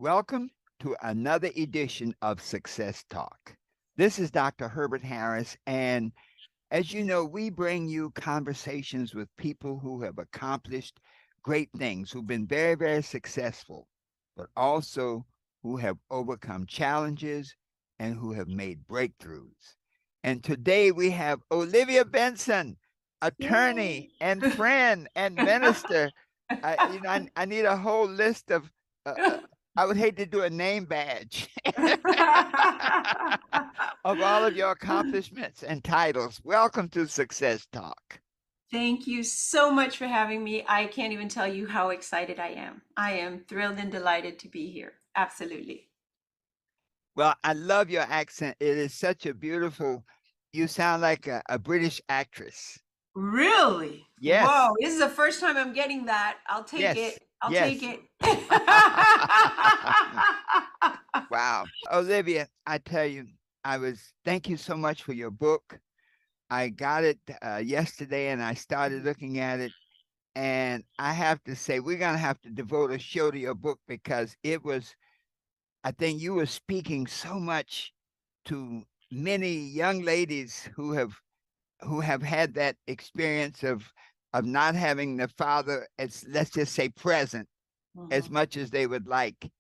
Welcome to another edition of Success Talk. This is Dr. Herbert Harris, and as you know, we bring you conversations with people who have accomplished great things, who've been very, very successful, but also who have overcome challenges and who have made breakthroughs. And today we have Olivia Benson, attorney Yay. and friend and minister. I need a whole list of. I would hate to do a name badge of all of your accomplishments and titles. Welcome to Success Talk. Thank you so much for having me. I can't even tell you how excited I am. I am thrilled and delighted to be here. Absolutely. Well, I love your accent. It is such a beautiful, you sound like a British actress. Really? Yes, Whoa, this is the first time I'm getting that. I'll take yes, it. I'll take yes. it. Wow. Olivia, I tell you, thank you so much for your book. I got it yesterday and I started looking at it. And I have to say, we're going to have to devote a show to your book because I think you were speaking so much to many young ladies who have had that experience of not having the father as, let's just say, present as Mhm, much as they would like.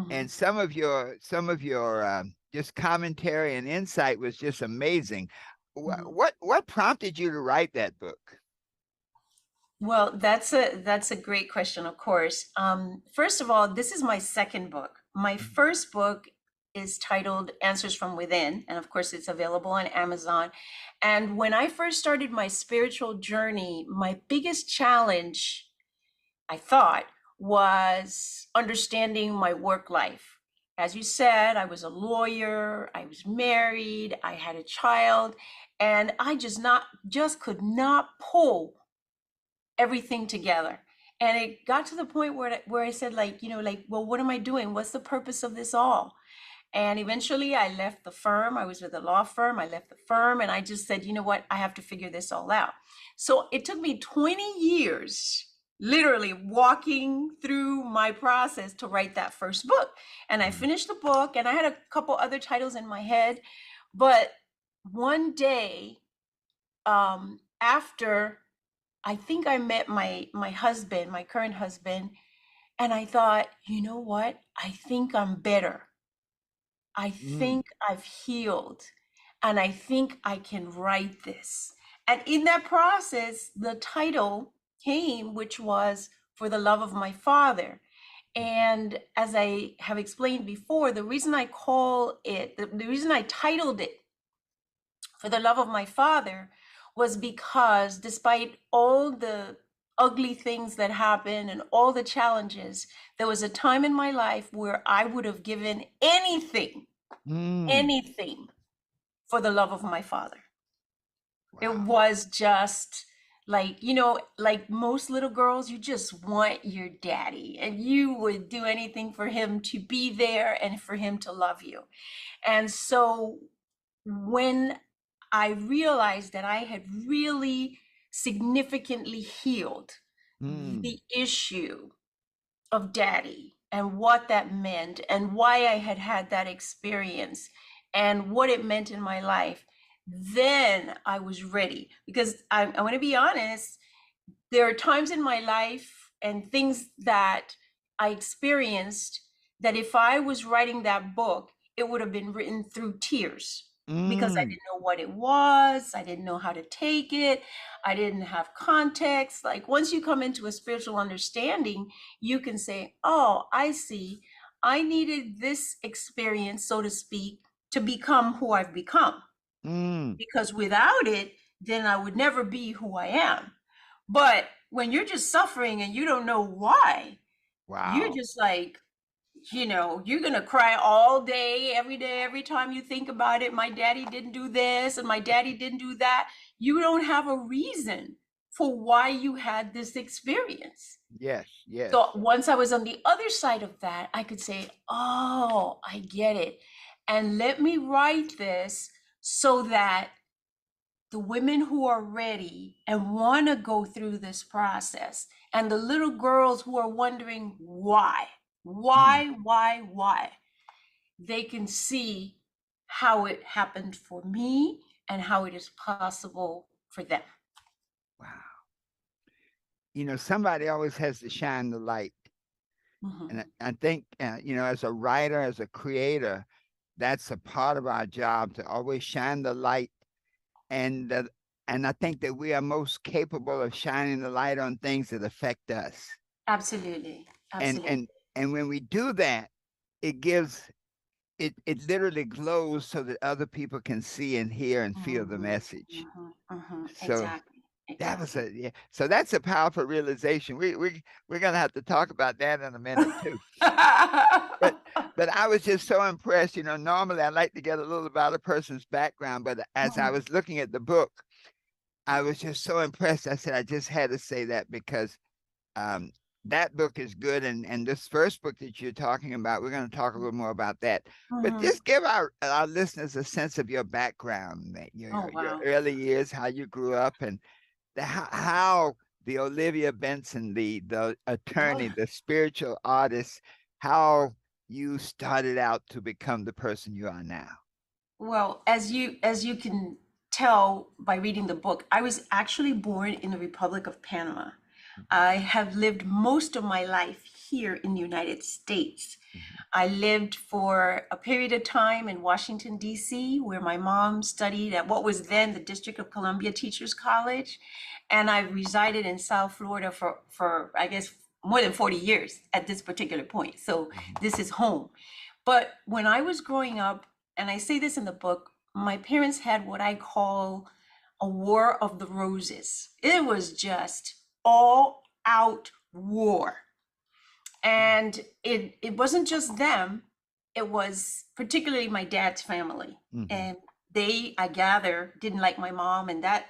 And mhm, some of your just commentary and insight was just amazing. What mhm. what what prompted you to write that book? Well, that's a great question, of course. First of all, this is my second book. My first book is titled Answers from Within, and of course, it's available on Amazon. And when I first started my spiritual journey, my biggest challenge, I thought, was understanding my work life. As you said, I was a lawyer, I was married, I had a child, and I just could not pull everything together. And it got to the point where I said, like, well, what am I doing? What's the purpose of this all? And eventually I left the firm. I was with a law firm. I left the firm and I just said, you know what? I have to figure this all out. So it took me 20 years, literally walking through my process to write that first book. And I Mm. finished the book and I had a couple other titles in my head. But one day, after I think I met my husband, my current husband, and I thought, you know what? I think I'm better. I Mm. think I've healed, and I think I can write this. And in that process, the title came, which was For the Love of My Father. And as I have explained before, the reason I call it, the reason I titled it For the Love of My Father was because despite all the ugly things that happened and all the challenges, there was a time in my life where I would have given anything, Mm. anything for the love of my father. It Wow. was just like, like most little girls, you just want your daddy and you would do anything for him to be there and for him to love you. And so when I realized that I had really significantly healed Mm. the issue of daddy and what that meant and why I had had that experience and what it meant in my life, then I was ready. Because I want to be honest, there are times in my life and things that I experienced that if I was writing that book, it would have been written through tears because I Mm. didn't know what it was. I didn't know how to take it. I didn't have context. Like once you come into a spiritual understanding, you can say, oh, I see. I needed this experience, so to speak, to become who I've become. Mm. Because without it, then I would never be who I am. But when you're just suffering and you don't know why, you're Wow. just like, you're going to cry all day, every time you think about it. My daddy didn't do this and my daddy didn't do that. You don't have a reason for why you had this experience. Yes, yes. So once I was on the other side of that, I could say, oh, I get it. And let me write this so that the women who are ready and want to go through this process, and the little girls who are wondering why. Mm. Why? They can see how it happened for me and how it is possible for them. Wow. Somebody always has to shine the light. And Mhm. I think, as a writer, as a creator, that's a part of our job to always shine the light. And and I think that we are most capable of shining the light on things that affect us. Absolutely. And Absolutely. and and when we do that, it gives it literally glows so that other people can see and hear and feel the Mhm, message. mhm, mhm. So Exactly. that was Exactly. yeah. So that's a powerful realization. We're gonna have to talk about that in a minute too. But but I was just so impressed. Normally I like to get a little about a person's background, but as I Mhm. was looking at the book, I was just so impressed. I said I just had to say that because um, that book is good, and this first book that you're talking about, we're going to talk a little more about that. But Mhm. just give our listeners a sense of your background, that Oh, your wow. early years, how you grew up, and how the Olivia Benson, the attorney, Oh. the spiritual artist, how you started out to become the person you are now. Well, as you can tell by reading the book, I was actually born in the Republic of Panama. I have lived most of my life here in the United States. Mhm, I lived for a period of time in Washington, D.C., where my mom studied at what was then the District of Columbia Teachers College. And I resided in South Florida for I guess, more than 40 years at this particular point. So mhm, this is home. But when I was growing up, and I say this in the book, my parents had what I call a war of the roses. It was just all out war. And it wasn't just them, it was particularly my dad's family. mhm, And they, I gather, didn't like my mom, and that,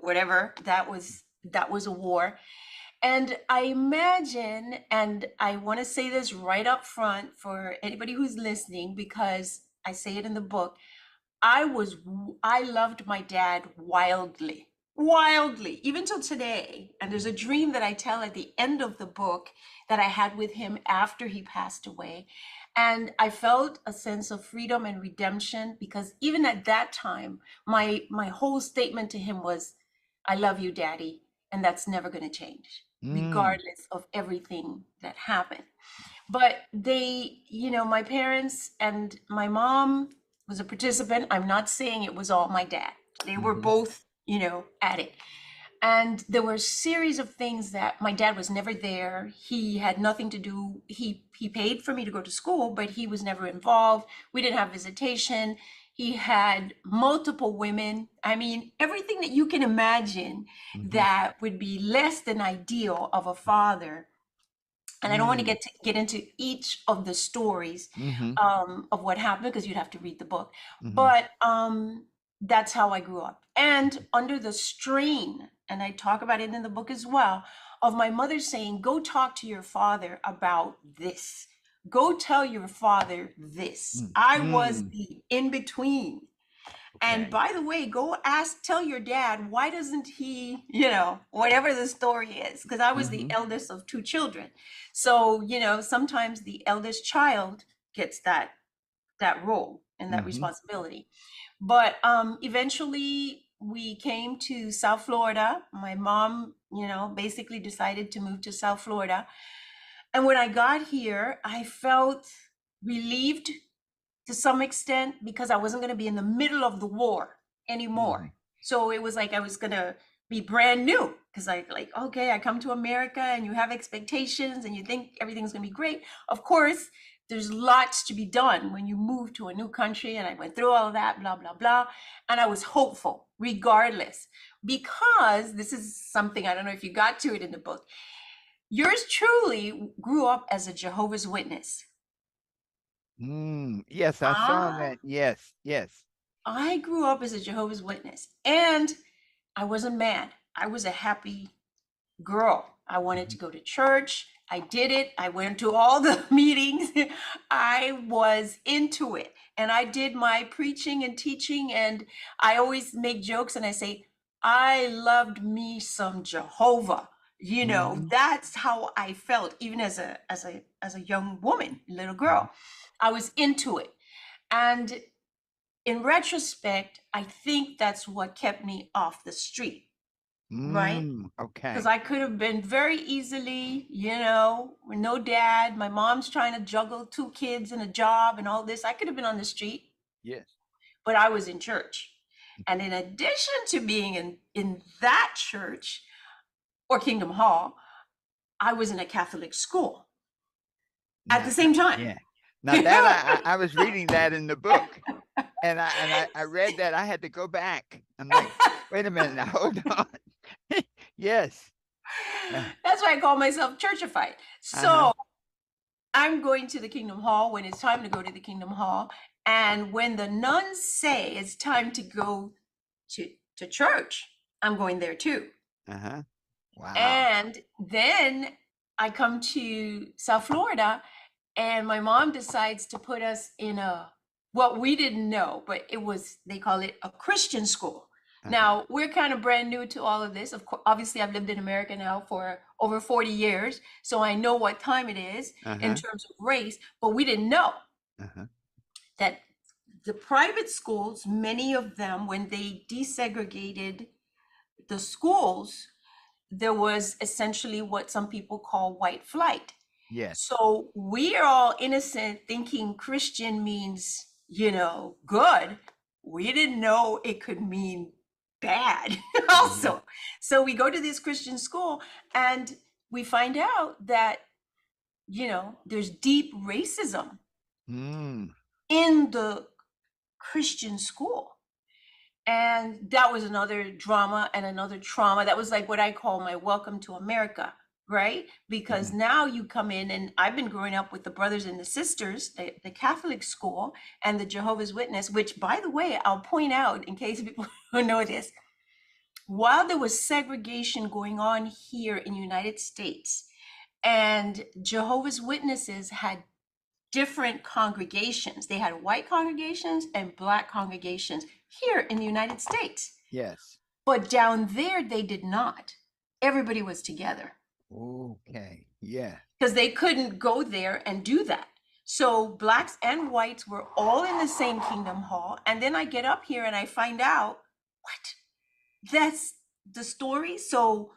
whatever, that was a war. And I imagine, and I want to say this right up front for anybody who's listening, because I say it in the book, I loved my dad wildly, wildly, even till today. And there's a dream that I tell at the end of the book that I had with him after he passed away. And I felt a sense of freedom and redemption because even at that time, my whole statement to him was, I love you, Daddy, and that's never going to change, mm, regardless of everything that happened. But they, my parents and my mom was a participant. I'm not saying it was all my dad. They were mhm, both, at it. And there were a series of things that my dad was never there. He had nothing to do. He paid for me to go to school, but he was never involved. We didn't have visitation. He had multiple women. I mean, everything that you can imagine mhm, that would be less than ideal of a father. And I don't want to mm, get into each of the stories mhm, of what happened because you'd have to read the book. mhm, But that's how I grew up. And under the strain, and I talk about it in the book as well, of my mother saying, go talk to your father about this. Go tell your father this. mm, I was mm. the in between. And Okay. by the way, go tell your dad, why doesn't he, whatever the story is, because I was the Mhm, eldest of two children. So, sometimes the eldest child gets that role and that mhm, responsibility. But eventually we came to South Florida. My mom, basically decided to move to South Florida. And when I got here, I felt relieved to some extent because I wasn't going to be in the middle of the war anymore. mhm, So it was like I was going to be brand new because okay, I come to America and you have expectations and you think everything's going to be great. Of course, there's lots to be done when you move to a new country. And I went through all of that, blah, blah, blah. And I was hopeful regardless, because this is something, I don't know if you got to it in the book. Yours truly grew up as a Jehovah's Witness. mm. Yes, I saw Ah, that. Yes, yes. I grew up as a Jehovah's Witness and I wasn't mad. I was a happy girl. I wanted to Mhm, go to church. I did it. I went to all the meetings. I was into it. And I did my preaching and teaching. And I always make jokes and I say, I loved me some Jehovah. Mhm. That's how I felt, even as a young woman, little girl. I was into it. And in retrospect, I think that's what kept me off the street, right? Because Okay. I could have been very easily, with no dad. My mom's trying to juggle two kids and a job and all this. I could have been on the street, Yes. but I was in church. And in addition to being in that church or Kingdom Hall, I was in a Catholic school at the Now, same time. yeah. Now that I was reading that in the book, and I read that I had to go back. I'm like, wait a minute now, hold on. Yes. Uh, That's why I call myself churchified. uh-huh. So I'm going to the Kingdom Hall when it's time to go to the Kingdom Hall. And when the nuns say it's time to go to church, I'm going there too. Uh-huh. Wow. And then I come to South Florida, and my mom decides to put us in what we didn't know, but they call it a Christian school. Uh-huh. Now, we're kind of brand new to all of this. Of course, obviously, I've lived in America now for over 40 years, so I know what time it is in Uh-huh. terms of race, but we didn't know Uh-huh. that the private schools, many of them, when they desegregated the schools, there was essentially what some people call white flight. Yes. So we are all innocent thinking Christian means, good. We didn't know it could mean bad Uh-huh. also. So we go to this Christian school and we find out that, there's deep racism Mm. in the Christian school. And that was another drama and another trauma. That was like what I call my welcome to America, right? Because Mhm. now you come in, and I've been growing up with the brothers and the sisters, the Catholic school, and the Jehovah's Witness, which, by the way, I'll point out in case people don't know this. While there was segregation going on here in the United States, and Jehovah's Witnesses had different congregations. They had white congregations and black congregations here in the United States. Yes. But down there, they did not. Everybody was together Okay. Yeah. because they couldn't go there and do that. So blacks and whites were all in the same Kingdom Hall. And then I get up here and I find out, what? That's the story. So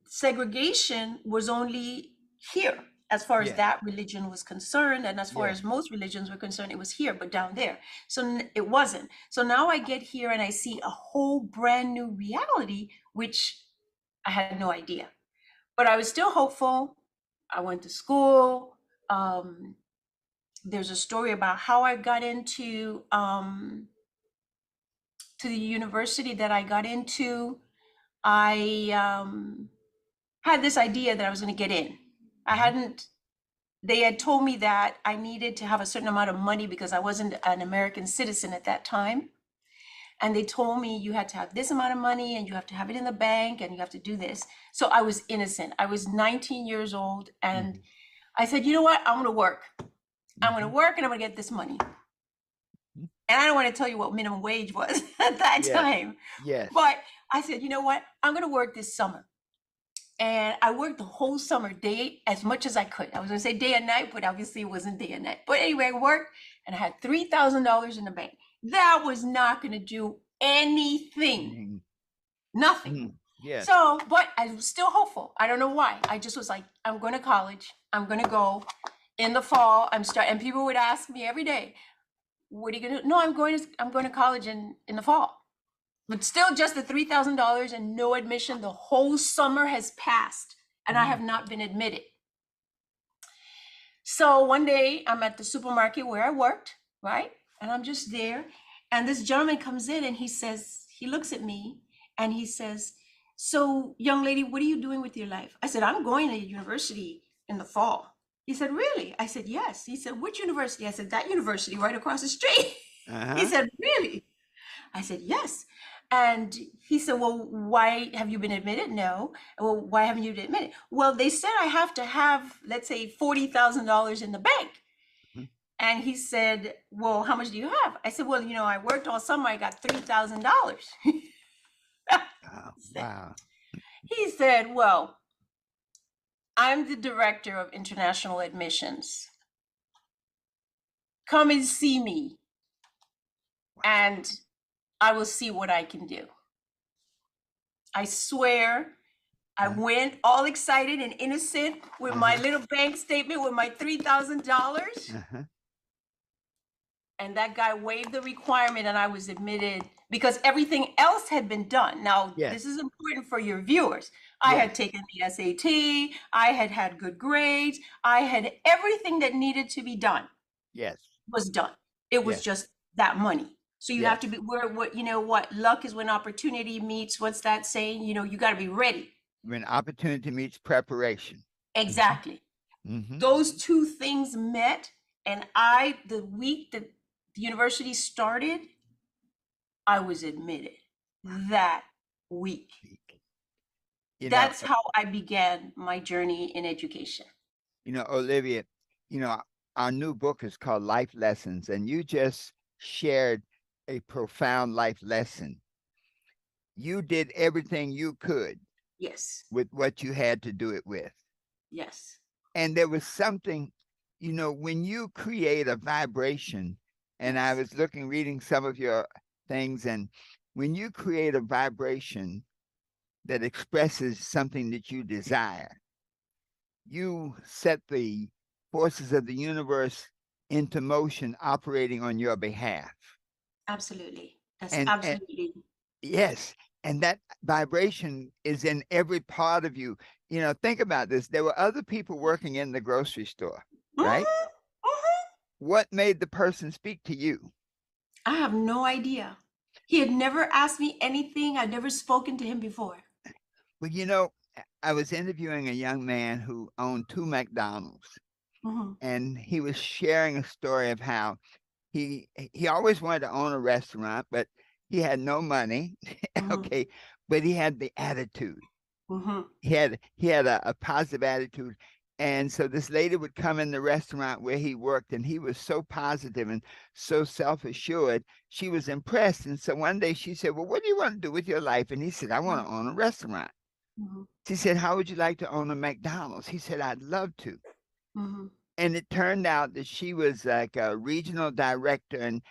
segregation was only here as far as Yes. that religion was concerned, and as far Yes. as most religions were concerned, it was here, but down there. So it wasn't. So now I get here and I see a whole brand new reality, which I had no idea. But I was still hopeful. I went to school. There's a story about how I got into to the university that I got into. I had this idea that I was going to get in. I Mhm. hadn't, they had told me that I needed to have a certain amount of money because I wasn't an American citizen at that time. And they told me you had to have this amount of money and you have to have it in the bank and you have to do this. So I was innocent. I was 19 years old. And Mhm. I said, you know what? I'm going to work. I'm going to Mhm. work and I'm going to get this money. Mhm. And I don't want to tell you what minimum wage was at that Yes. time. Yes. But I said, you know what? I'm going to work this summer. And I worked the whole summer, day as much as I could. I was gonna say day and night, but obviously it wasn't day and night. But anyway, I worked and I had $3,000 in the bank. That was not gonna do anything, Mhm. nothing. Mhm. Yes. So, but I was still hopeful. I don't know why. I just was like, I'm going to college. I'm going to go in the fall. And people would ask me every day, what are you gonna do? No, I'm going to college in the fall. But still just the $3,000 and no admission. The whole summer has passed and I Mhm. have not been admitted. So one day I'm at the supermarket where I worked, right? And I'm just there. And this gentleman comes in and he looks at me and he says, so young lady, what are you doing with your life? I said, I'm going to university in the fall. He said, really? I said, yes. He said, which university? I said, that university right across the street. He Uh-huh. said, really? I said, yes. And he said, well, why have you been admitted? No. Well, why haven't you been admitted? Well, they said I have to have, let's say, $40,000 in the bank. Mhm. And he said, well, how much do you have? I said, well, I worked all summer. I got $3,000. Oh, wow. He said, well, I'm the director of international admissions. Come and see me, and I will see what I can do. I swear, I went all excited and innocent with my little bank statement with my $3,000. Uh-huh. And that guy waived the requirement, and I was admitted because everything else had been done. Now, Yes. this is important for your viewers. I Yes. had taken the SAT, I had had good grades, I had everything that needed to be done Yes. was done. It was Yes. just that money. So you have Yes. to be where what you know what luck is when opportunity meets. What's that saying? You got to be ready. When opportunity meets preparation. Exactly. Mm-hmm. Those two things met, and the week that the university started, I was admitted that week. You know, That's how I began my journey in education. Olivia, you know, our new book is called Life Lessons, and you just shared a profound life lesson. You did everything you could Yes. with what you had to do it with. Yes. And there was something, when you create a vibration, and I Yes. was reading some of your things, and when you create a vibration that expresses something that you desire, you set the forces of the universe into motion operating on your behalf. Absolutely. That's And absolutely. yes, and that vibration is in every part of you. Think about this. There were other people working in the grocery store, right? Mhm, mhm. What made the person speak to you? I have no idea. He had never asked me anything. I'd never spoken to him before. Well, I was interviewing a young man who owned two McDonald's, Mhm, and he was sharing a story of how he always wanted to own a restaurant, but he had no money. mhm, Okay, but he had the attitude. mhm, He had a positive attitude. And so this lady would come in the restaurant where he worked, and he was so positive and so self-assured. She was impressed. And so one day she said, "Well, what do you want to do with your life?" And he said, "I want to own a restaurant." mhm, She said, "How would you like to own a McDonald's?" He said, "I'd love to." mhm. And it turned out that she was like a regional director. And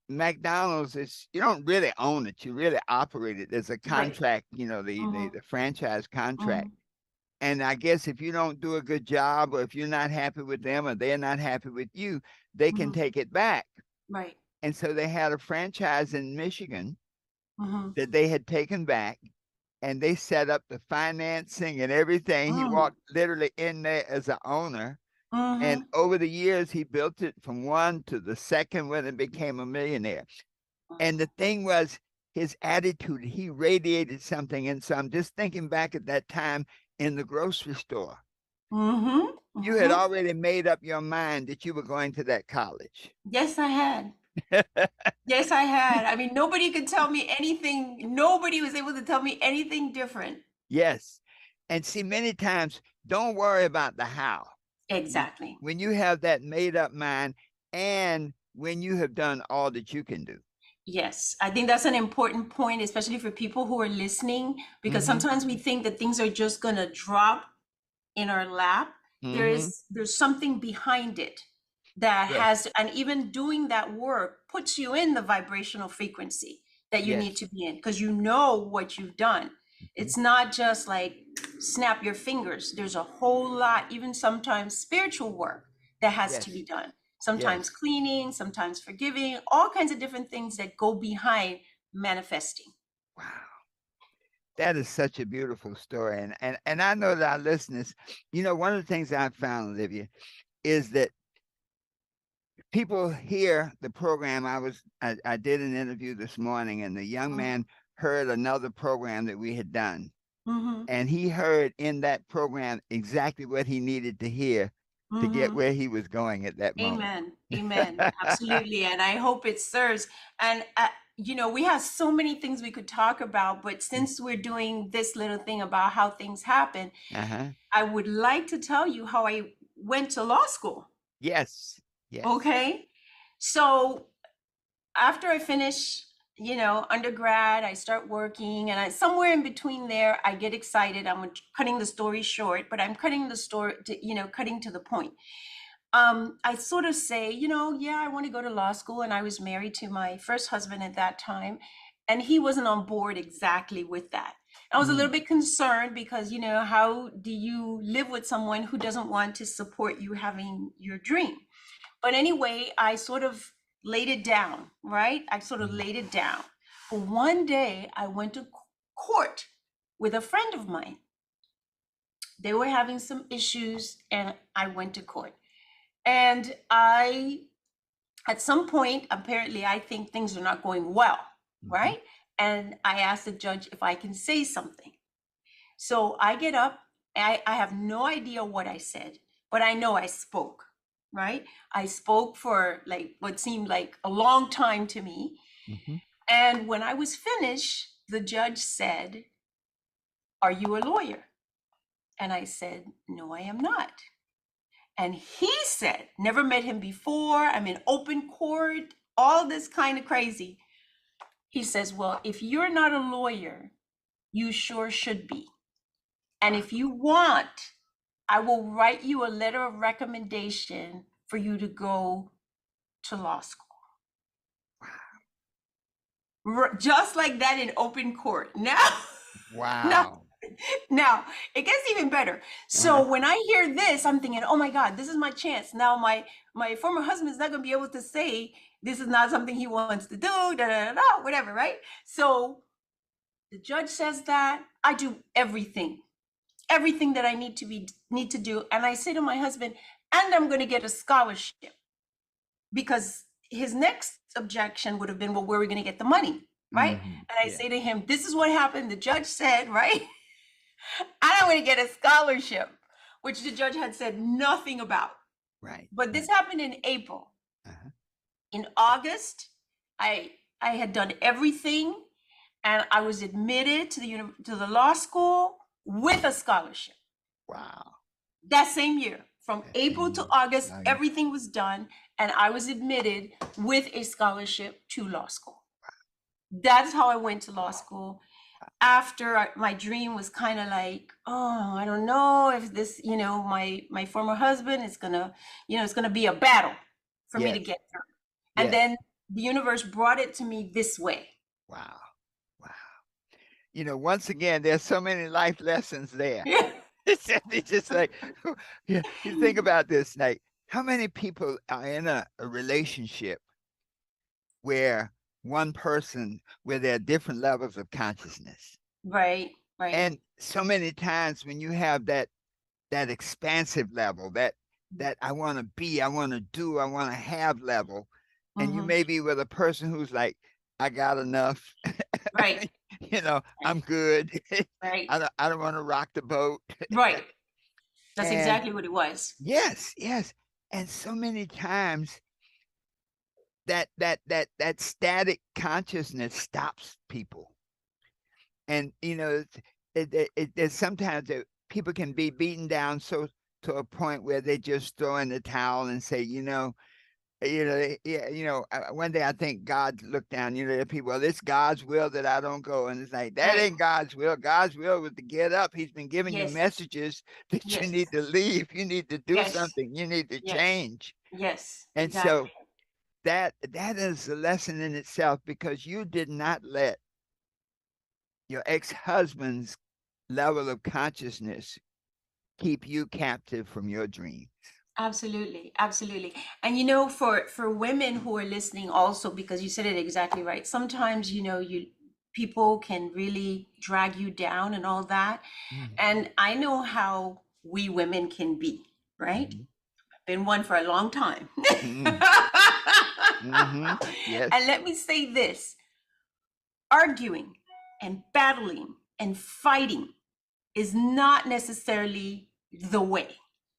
McDonald's is, you don't really own it, you really operate it. There's a Right. contract, the Mhm, franchise contract. mhm, And I guess if you don't do a good job, or if you're not happy with them, or they're not happy with you, they can mhm. take it back. Right. And so they had a franchise in Michigan Mhm, that they had taken back, and they set up the financing and everything. He mm, walked literally in there as an owner. And mhm. over the years, he built it from one to the second when it became a millionaire. And the thing was, his attitude, he radiated something. And so I'm just thinking back at that time in the grocery store. Mhm, You had mhm. already made up your mind that you were going to that college. Yes, I had. Yes, I had. I mean, nobody could tell me anything. Nobody was able to tell me anything different. Yes. And see, many times, don't worry about the how. Exactly. When you have that made up mind, and when you have done all that you can do. Yes, I think that's an important point, especially for people who are listening, because Mm-hmm. sometimes we think that things are just going to drop in our lap. Mm-hmm. There's something behind it that Yes. has, and even doing that work puts you in the vibrational frequency that you need Yes. to be in because you know what you've done. Mhm. It's not just like snap your fingers. There's a whole lot, even sometimes spiritual work that has to be Yes. done. Sometimes Yes. cleaning, sometimes forgiving, all kinds of different things that go behind manifesting. Wow. That is such a beautiful story. And I know that our listeners, one of the things I've found, Olivia, is that people hear the program. I did an interview this morning, and the young Mhm, man heard another program that we had done. mhm, And he heard in that program exactly what he needed to hear to get mhm. where he was going at that moment. Amen. Amen. Absolutely. And I hope it serves. And, we have so many things we could talk about, but since we're doing this little thing about how things happen, Uh-huh. I would like to tell you how I went to law school. Yes. Yes. Okay. So after I finished undergrad, I start working, and somewhere in between there, I get excited. I'm cutting the story short, but I'm cutting the story to, cutting to the point. I sort of say, yeah, I want to go to law school. And I was married to my first husband at that time, and he wasn't on board exactly with that. I was a little Mm, bit concerned because, how do you live with someone who doesn't want to support you having your dream? But anyway, I sort of laid it down, right? I sort of mm, laid it down. But one day I went to court with a friend of mine. They were having some issues, and I went to court. And at some point, apparently, I think things are not going well, mhm, right? And I asked the judge if I can say something. So I get up. I have no idea what I said, but I know I spoke, right? I spoke for like what seemed like a long time to me. mhm. And when I was finished, the judge said, "Are you a lawyer?" And I said, "No, I am not." And he said, never met him before. I'm in open court, all this kind of crazy. He says, "Well, if you're not a lawyer, you sure should be. And Wow. if you want, I will write you a letter of recommendation for you to go to law school." Just like that in open court. Now, now, Wow. now it gets even better. Uh-huh. So when I hear this, I'm thinking, oh my God, this is my chance. Now my former husband is not gonna be able to say this is not something he wants to do, da da da, da whatever, right? So the judge says that I do everything that I need to do, and I say to my husband, and I'm gonna get a scholarship, because his next objection would have been, well, where are we gonna get the money? Right? Mhm. And I Yeah. say to him, this is what happened. The judge said, right? I'm going to get a scholarship, which the judge had said nothing about. Right. But this Right. happened in April. Uh-huh. In August, I I had done everything, and I was admitted to the law school with a scholarship. Wow. That same year, from That April same to year. August, August. everything was done, and I was admitted with a scholarship to law school. That's how I went to law school. After my dream was kind of like, oh, I don't know if this, my former husband is gonna, it's gonna be a battle for me to Yes. get through. And Yes. then the universe brought it to me this way. Wow. Wow. Once again, there's so many life lessons there. It's just like, yeah, you think about this, like, how many people are in a relationship where where there are different levels of consciousness? Right, right. And so many times when you have that expansive level, that I want to be, I want to do, I want to have level, and you Hmm. may be with a person who's like, I got enough, Right, I'm good. right, I don't want to rock the boat. right. That's And exactly what it was. yes, yes. And so many times that static consciousness stops people. And there's sometimes that people can be beaten down so to a point where they just throw in the towel and say, yeah, one day I think God looked down, the people, well, it's God's will that I don't go. And it's like, that Right. ain't God's will. God's will was to get up. He's been giving you Yes, messages that you yes, need to leave. You need to do yes, something. You need to yes, change. yes, And exactly. so that is a lesson in itself, because you did not let your ex-husband's level of consciousness keep you captive from your dream. Absolutely, absolutely. And for women who are listening also, because you said it exactly right. Sometimes, you people can really drag you down and all that. Mhm, And I know how we women can be, right? mhm, Been one for a long time. mhm, mhm. And Yes. let me say this, arguing and battling and fighting is not necessarily the way.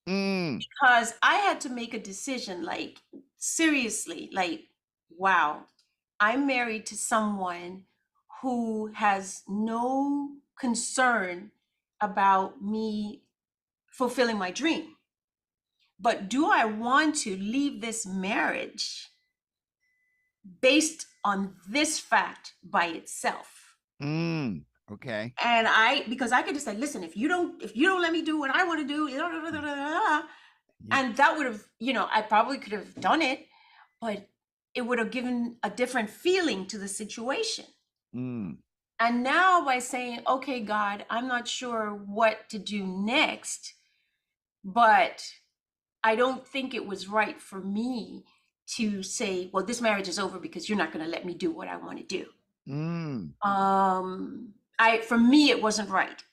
Mm, Because I had to make a decision, like, seriously, like, wow, I'm married to someone who has no concern about me fulfilling my dream. But do I want to leave this marriage based on this fact by itself. Okay. And because I could just say, listen, if you don't let me do what I want to do, Yeah. and that would have, I probably could have done it, but it would have given a different feeling to the situation. Mm. And now by saying, okay, God, I'm not sure what to do next, but I don't think it was right for me to say, well, this marriage is over because you're not going to let me do what I want to do. Mm. For me, it wasn't right.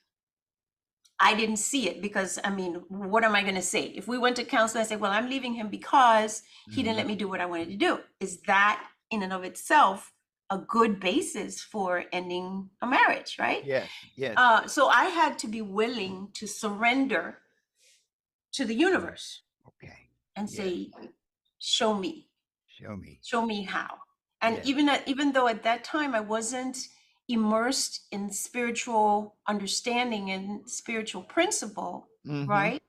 I didn't see it because, I mean, what am I going to say? If we went to counseling and say, well, I'm leaving him because he didn't let me do what I wanted to do, is that in and of itself a good basis for ending a marriage, right? Yes. Yes. So I had to be willing to surrender to the universe Okay. and Yes. say, show me Show me. how. And Yes. even though at that time I wasn't immersed in spiritual understanding and spiritual principle, Mm-hmm. right?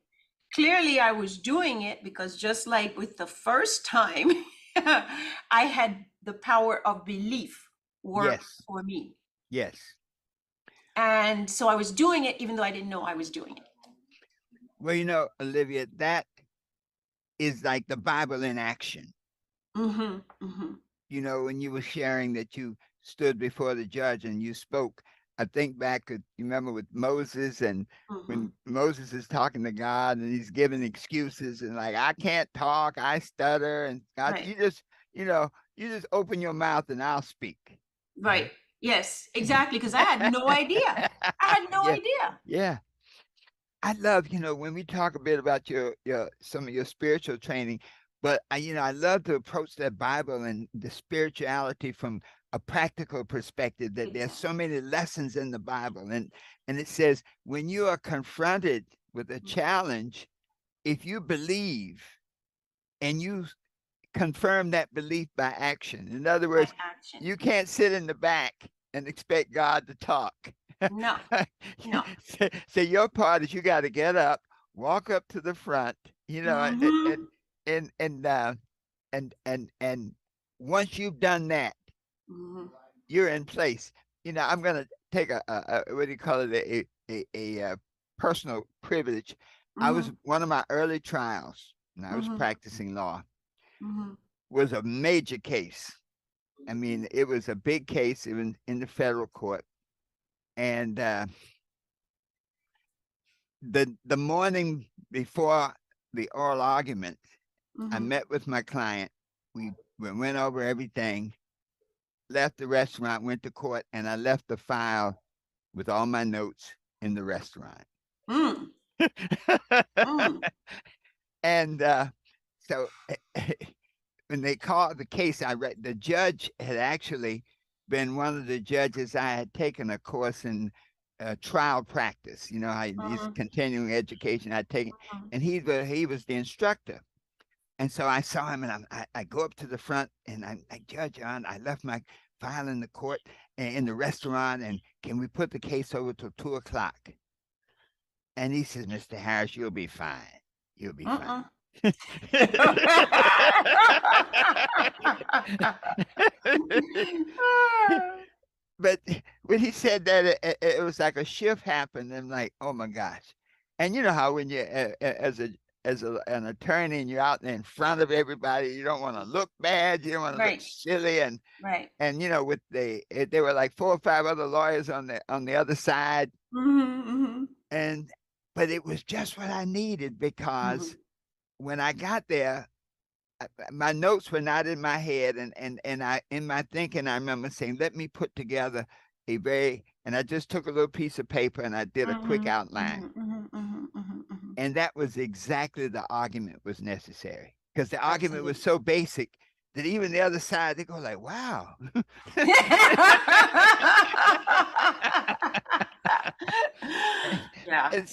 Clearly I was doing it because just like with the first time, I had the power of belief work Yes. for me. Yes. And so I was doing it even though I didn't know I was doing it. Well, Olivia, that is like the Bible in action. Mm-hmm, mm-hmm, When you were sharing that you stood before the judge and you spoke, I think back, you remember with Moses, and mm-hmm. when Moses is talking to God and he's giving excuses and like, I can't talk, I stutter. And God, Right, you just open your mouth and I'll speak. right. Yes, exactly. Because I had no idea. I had no Yeah. idea. Yeah. I love, when we talk a bit about your some of your spiritual training, but I love to approach that Bible and the spirituality from a practical perspective, that there's so Exactly. many lessons in the Bible. And it says when you are confronted with a challenge, if you believe and you confirm that belief by action. In other By words, action. you can't sit in the back and expect God to talk. No, no. So your part is you got to get up, walk up to the front, Mm-hmm. and once you've done that, Mm-hmm. you're in place. I'm gonna take a what do you call it, a personal privilege. I Mm-hmm. was one of my early trials, and I was Mm-hmm. practicing law, Mm-hmm. was a major case. I mean, it was a big case, even in the federal court. And the morning before the oral argument, I Mm-hmm. met with my client. We went over everything, left the restaurant, went to court, and I left the file with all my notes in the restaurant. Mm. Mm. And so when they called the case, I read the judge had actually been one of the judges. I had taken a course in trial practice. How he's Mm-hmm. continuing education. I'd taken, Mm-hmm. and he was the instructor. And so I saw him, and I go up to the front, and I Judge on. I left my file in the court in the restaurant, and can we put the case over till 2 o'clock? And he says, Mr. Harris, you'll be fine. You'll be fine. Mm-mm. But when he said that, it was like a shift happened. And like, oh my gosh! And you know how when you an attorney and you're out there in front of everybody, you don't want to look bad, you don't want to look Right, silly, right. and with there were like 4 or 5 other lawyers on the other side, Mm-hmm, mm-hmm, and but it was just what I needed, because when I got there, my notes were not in my head, and I in my thinking I remember saying, let me put together and I just took a little piece of paper and I did a quick mm-hmm, outline. mm-hmm, mm-hmm, mm-hmm, mm-hmm, mm-hmm. And that was exactly the argument was necessary, because the argument was Absolutely. so basic that even the other side, they go like, wow. Yeah. And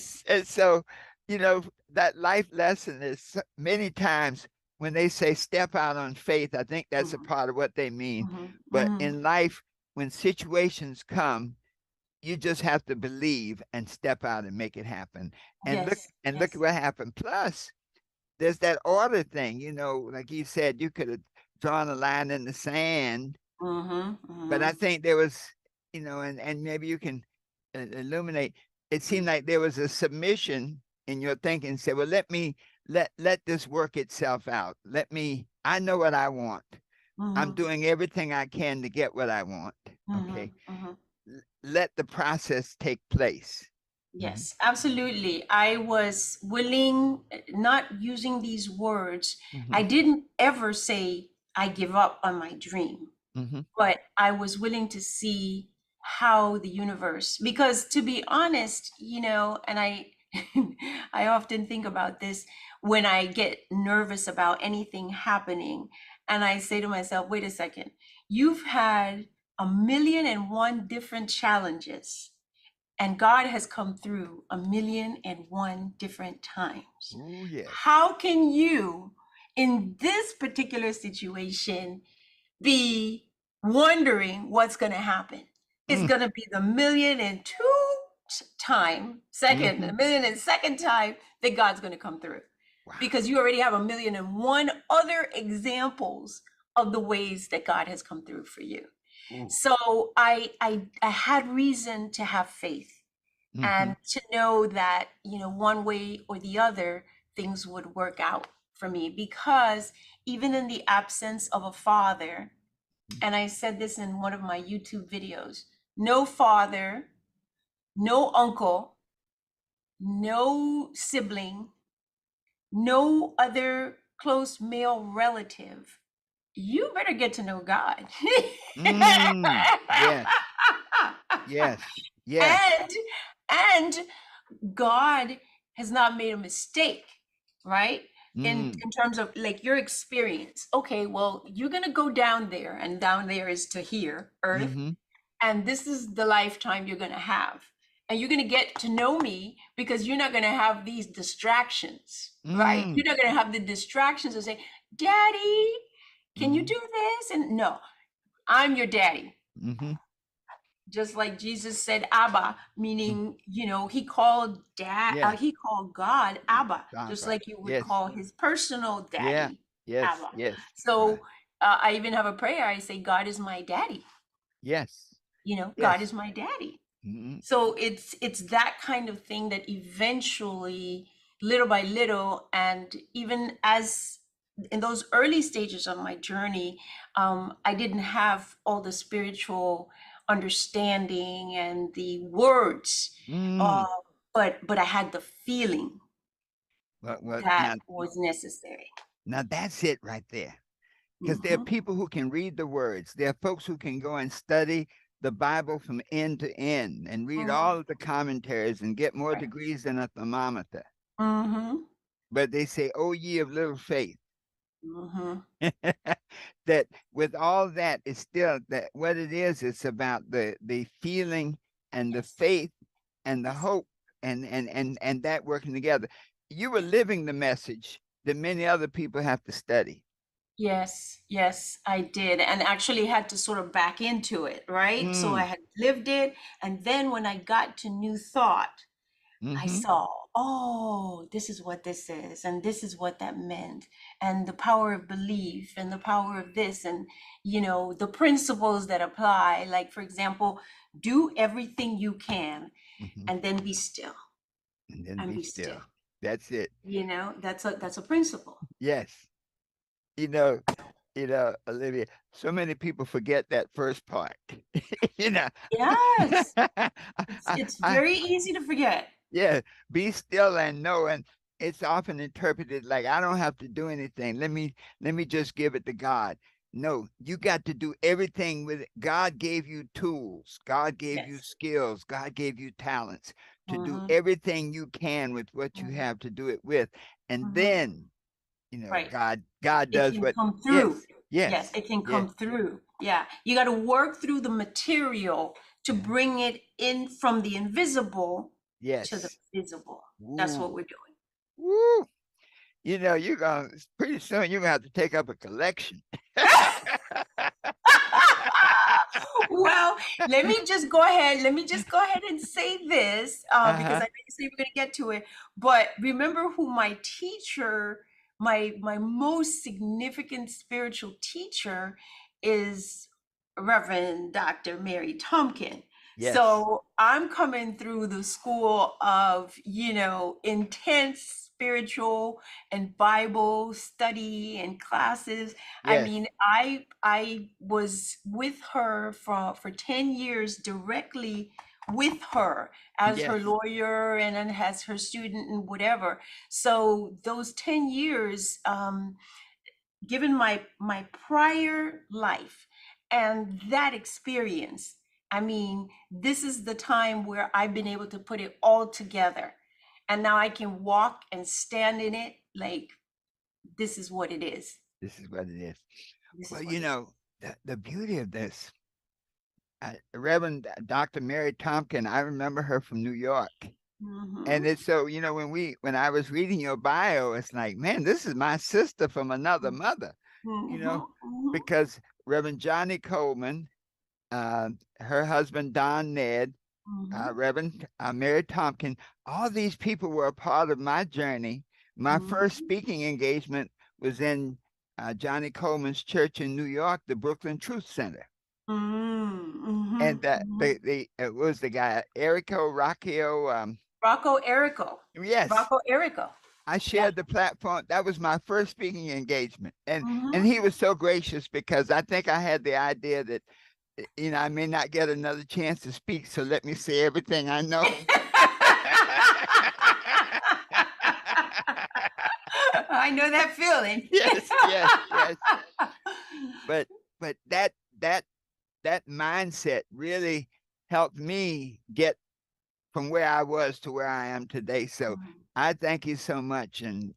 so, that life lesson is many times when they say step out on faith, I think that's a Mhm, part of what they mean. mhm, But mhm. in life, when situations come, you just have to believe and step out and make it happen. And look Yes, and look at yes. what happened. Plus, there's that order thing, like you said, you could have drawn a line in the sand But I Mm-hmm. think there was, and maybe you can illuminate. It seemed like there was a submission in your thinking. Say, well, let this work itself out. I know what I want. I'm Mm-hmm. doing everything I can to get what I want. Mm-hmm. Okay. Mm-hmm. Let the process take place. Mhm. Yes, absolutely. I was willing, not using these words. I Mhm. didn't ever say I give up on my dream, Mhm. but I was willing to see how the universe, because to be honest, and I often think about this when I get nervous about anything happening, and I say to myself, wait a second, you've had 1,000,001 different challenges, and God has come through 1,000,001 different times. Oh yes. How can you, in this particular situation, be wondering what's going to happen? It's Mm. going to be the 1,000,002 time, second, Mhm. 1,000,002nd time that God's going to come through. Wow. Because you already have 1,000,001 other examples of the ways that God has come through for you. Ooh. So I had reason to have faith Mhm. and to know that, one way or the other, things would work out for me, because even in the absence of a father, and I said this in one of my YouTube videos, no father, no uncle, no sibling, no other close male relative, you better get to know God. Mm. Yes. Yes. Yes. and and God has not made a mistake, right? Mm. In terms of like your experience. Okay, well, you're gonna go down there, and down there is to here, earth, Mhm. and this is the lifetime you're gonna have. And you're gonna get to know me because you're not gonna have these distractions, right? Mm. You're not gonna have the distractions of saying, Daddy, can you Mhm. do this? And no, I'm your daddy. Mhm. Just like Jesus said Abba, Mm. meaning, Yeah. he called God Abba, just Baba. like you would Yes. call his personal Yeah. daddy Yes. Abba. Yes. So Right. I even have a prayer. I say, God is my daddy. Yes. God Yes. is my daddy. Mhm. So it's that kind of thing that eventually, little by little, and even as in those early stages of my journey, I didn't have all the spiritual understanding and the words, uh, Mm. but I had the feeling Well, that now, was necessary. that's it right there. Because there are Hmm. people who can read the words. There are folks who can go and study the Bible from end to end and read Hmm. all of the commentaries and get more Right. degrees than a thermometer. Hmm. But they say, "Oh, ye of little faith." Hmm. That with all that, it's still that what it is. It's about the feeling and the Yes. faith and the Yes. hope and that working together. You were living the message that many other people have to study. Yes, yes, I did. And actually had to sort of back into it, right? So I Mm. had lived it. And then when I got to New Thought, I Mm-hmm. saw, oh, this is what this is, and this is what that meant, and the power of belief, and the power of this, and, the principles that apply. Like, for example, do everything you can, Mm-hmm. and then be still, And then and be be still. still. That's it. That's a principle. Yes. You know, Olivia, so many people forget that first part. you know, Yes, I, it's I, very easy to forget. yeah, be still and know. And it's often interpreted like I don't have to do anything. Let me just give it to God. No, you got to do everything with it. God gave you tools. God gave you Yes. skills. God gave you talents to do Mm-hmm. everything you can with what you Mm-hmm. have to do it with. And Mm-hmm. then, Right. God It does can what come yes, through. Yes, yes, it can yes. come through. Yeah. You got to work through the material to Yeah. bring it in from the invisible to the Yes. visible. That's what Woo. we're doing. Woo. You're gonna pretty soon you're gonna have to take up a collection. Well, let me just go ahead. Let me just go ahead and say this, because Uh-huh. I know you say we're going to get to it. But remember who my teacher, my most significant spiritual teacher, is Reverend Dr. Mary Tompkin. Yes. So I'm coming through the school of, intense spiritual and Bible study and classes. I Yes. mean, I was with her for 10 years directly with her as her Yes. lawyer and then as her student and whatever. So those 10 years, given my prior life and that experience, I mean, this is the time where I've been able to put it all together, and now I can walk and stand in it like, this is what it is. This is what it is. This Well, is what it is. the beauty of this, Reverend Dr. Mary Tompkin, I remember her from New York. And Mm-hmm. it's so, when I was reading your bio, it's like, man, this is my sister from another mother, you Mm-hmm. know, Mm-hmm. because Reverend Johnny Coleman, her husband, Don Ned, Mm-hmm. Reverend Mary Tompkin, all these people were a part of my journey. My first Mm-hmm. speaking engagement was in Johnny Coleman's church in New York, the Brooklyn Truth Center. Mm-hmm. And Mm-hmm. it was the guy, Erico Rocchio. Rocco Erico. Yes, Rocco Erico. I Yeah. shared the platform. That was my first speaking engagement, and Mm-hmm. he was so gracious because I think I had the idea that I may not get another chance to speak, so let me say everything I know. I know that feeling. Yes, yes, yes. But but that mindset really helped me get from where I was to where I am today. So Mhm. I thank you so much. And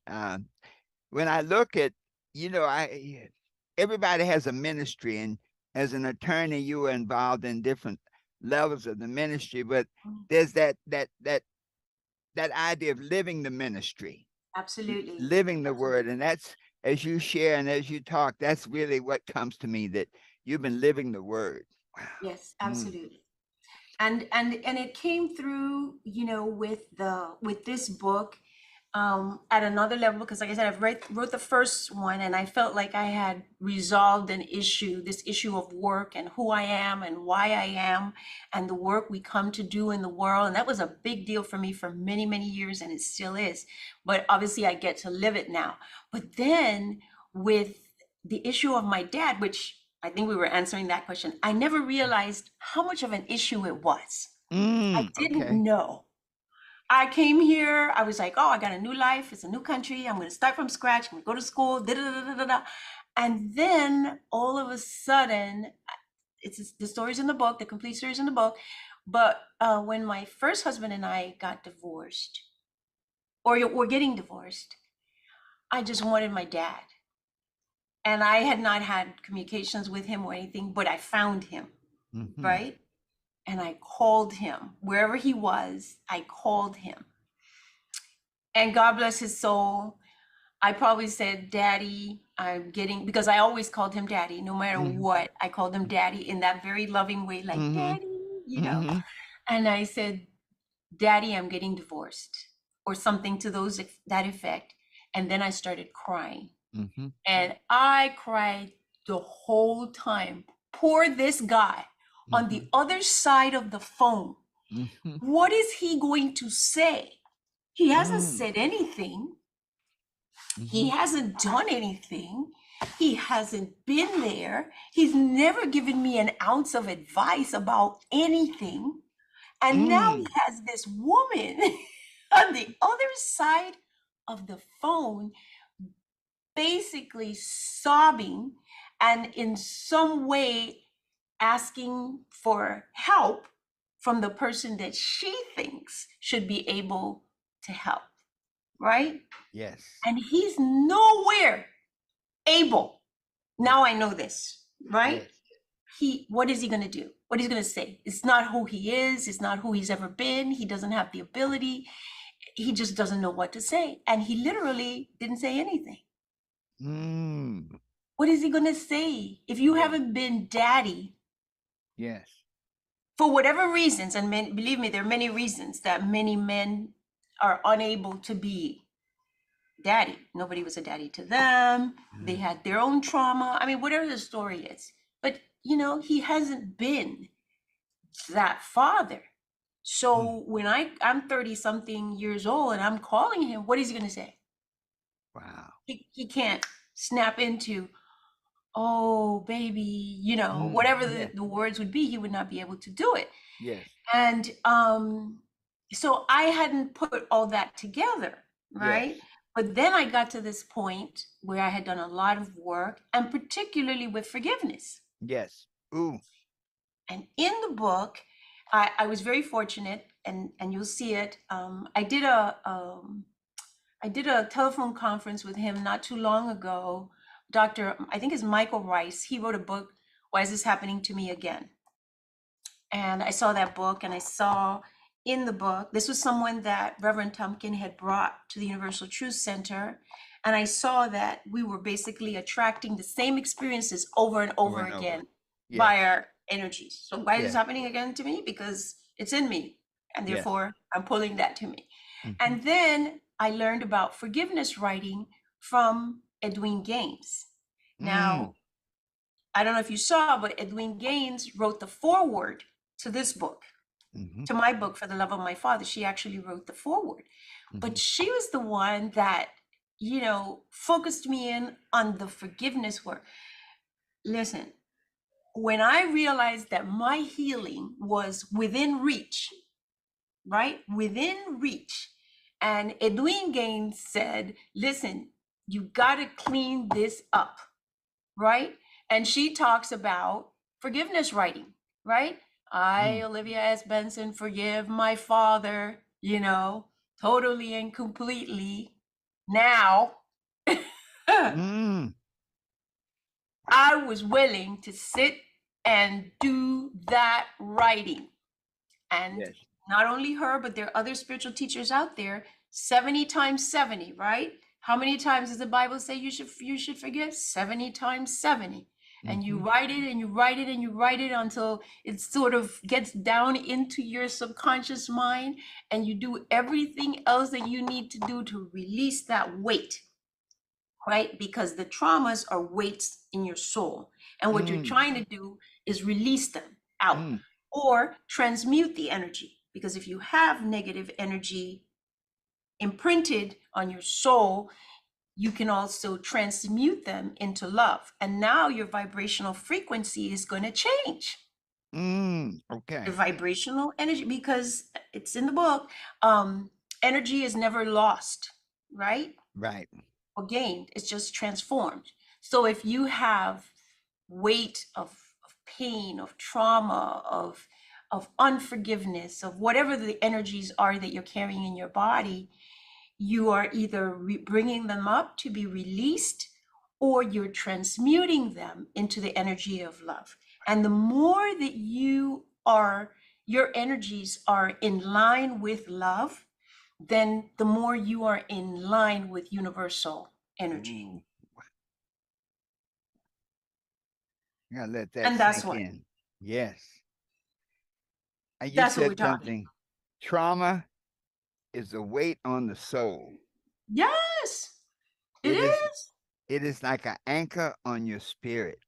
when I look at, I everybody has a ministry, and as an attorney, you were involved in different levels of the ministry. But there's that idea of living the ministry, Absolutely. living the word, Absolutely. and that's as you share and as you talk, that's really what comes to me that you've been living the word. Wow. Yes, Mm. absolutely. And it came through, with this book, at another level, because like I said, wrote the first one, and I felt like I had resolved this issue of work and who I am and why I am, and the work we come to do in the world. And that was a big deal for me for many, many years, and it still is. But obviously I get to live it now. But then with the issue of my dad, which I think we were answering that question, I never realized how much of an issue it was. I didn't Okay. know. I came here, I was like, oh, I got a new life. It's a new country. I'm going to start from scratch. I'm going to go to school. Da, da, da, da, da, da. And then all of a sudden, the story's in the book, the complete story's in the book. But when my first husband and I got divorced, or we're getting divorced, I just wanted my dad. And I had not had communications with him or anything, but I found him, Hmm. right? And I called him wherever he was. I called him, and God bless his soul. I probably said, Daddy, because I always called him Daddy, no matter Hmm. what. I called him Daddy in that very loving way, like, Hmm. Daddy, you know. Hmm. And I said, Daddy, I'm getting divorced, or something to that effect. And then I started crying. Hmm. And I cried the whole time. Poor this guy on Hmm. the other side of the phone. Hmm. What is he going to say? He hasn't Mm. said anything. He Mhm. hasn't done anything. He hasn't been there. He's never given me an ounce of advice about anything. And now he Mm. has this woman on the other side of the phone, basically sobbing and in some way asking for help from the person that she thinks should be able to help, right? Yes. And he's nowhere able. Yes. Now I know this, right? Yes. What is he going to do? What is he going to say? It's not who he is. It's not who he's ever been. He doesn't have the ability. He just doesn't know what to say. And he literally didn't say anything. Mm. What is he going to say? If you Mm. haven't been daddy Yes. for whatever reasons, and believe me, there are many reasons that many men are unable to be daddy. Nobody was a daddy to them. They Uh, had their own trauma. I mean, whatever the story is. But he hasn't been that father. So when I'm 30 something years old and I'm calling him, what is he going to say? Wow. He can't snap into, oh, baby, whatever Yes. the words would be, he would not be able to do it. Yes. And so I hadn't put all that together, Yes. right? But then I got to this point where I had done a lot of work, and particularly with forgiveness. Yes. Ooh. And in the book, I was very fortunate, and you'll see it. I did a telephone conference with him not too long ago. Dr. I think it's Michael Rice. He wrote a book, Why Is This Happening to Me Again? And I saw that book, and I saw in the book, this was someone that Reverend Tumpkin had brought to the Universal Truth Center. And I saw that we were basically attracting the same experiences over and Over over and over. again Yes. by our energies. So why is this Yes. happening again to me? Because it's in me, and Yes. therefore I'm pulling that to me. Mhm. And then I learned about forgiveness writing from Edwin Gaines. Now, I don't know if you saw, but Edwin Gaines wrote the foreword to this book, Mhm. to my book, For the Love of My Father. She actually wrote the foreword. But Mhm. she was the one that, focused me in on the forgiveness work. Listen, when I realized that my healing was within reach, right? Within reach. And Edwin Gaines said, listen, you got to clean this up, right? And she talks about forgiveness writing, right? I, Olivia S. Benson, forgive my father, totally and completely. Now, Mm. I was willing to sit and do that writing. And Yes. not only her, but there are other spiritual teachers out there. 70 times 70, right? How many times does the Bible say you should forgive? 70 times 70. And you Mhm. write it and you write it and you write it until it sort of gets down into your subconscious mind, and you do everything else that you need to do to release that weight, right? Because the traumas are weights in your soul. And what you're trying to do is release them out Mm. or transmute the energy. Because if you have negative energy imprinted on your soul, you can also transmute them into love. And now your vibrational frequency is going to change. The Okay. vibrational energy, because it's in the book, energy is never lost, right? Right. Or gained, it's just transformed. So if you have weight of pain, of trauma, of unforgiveness, of whatever the energies are that you're carrying in your body, you are either bringing them up to be released, or you're transmuting them into the energy of love. And the more that your energies are in line with love, then the more you are in line with universal energy. Ooh. I gotta let that And that's sink what in. Yes. And you that's what we're said talking. something. Trauma is a weight on the soul. Yes, it It is. is. It is like an anchor on your spirit.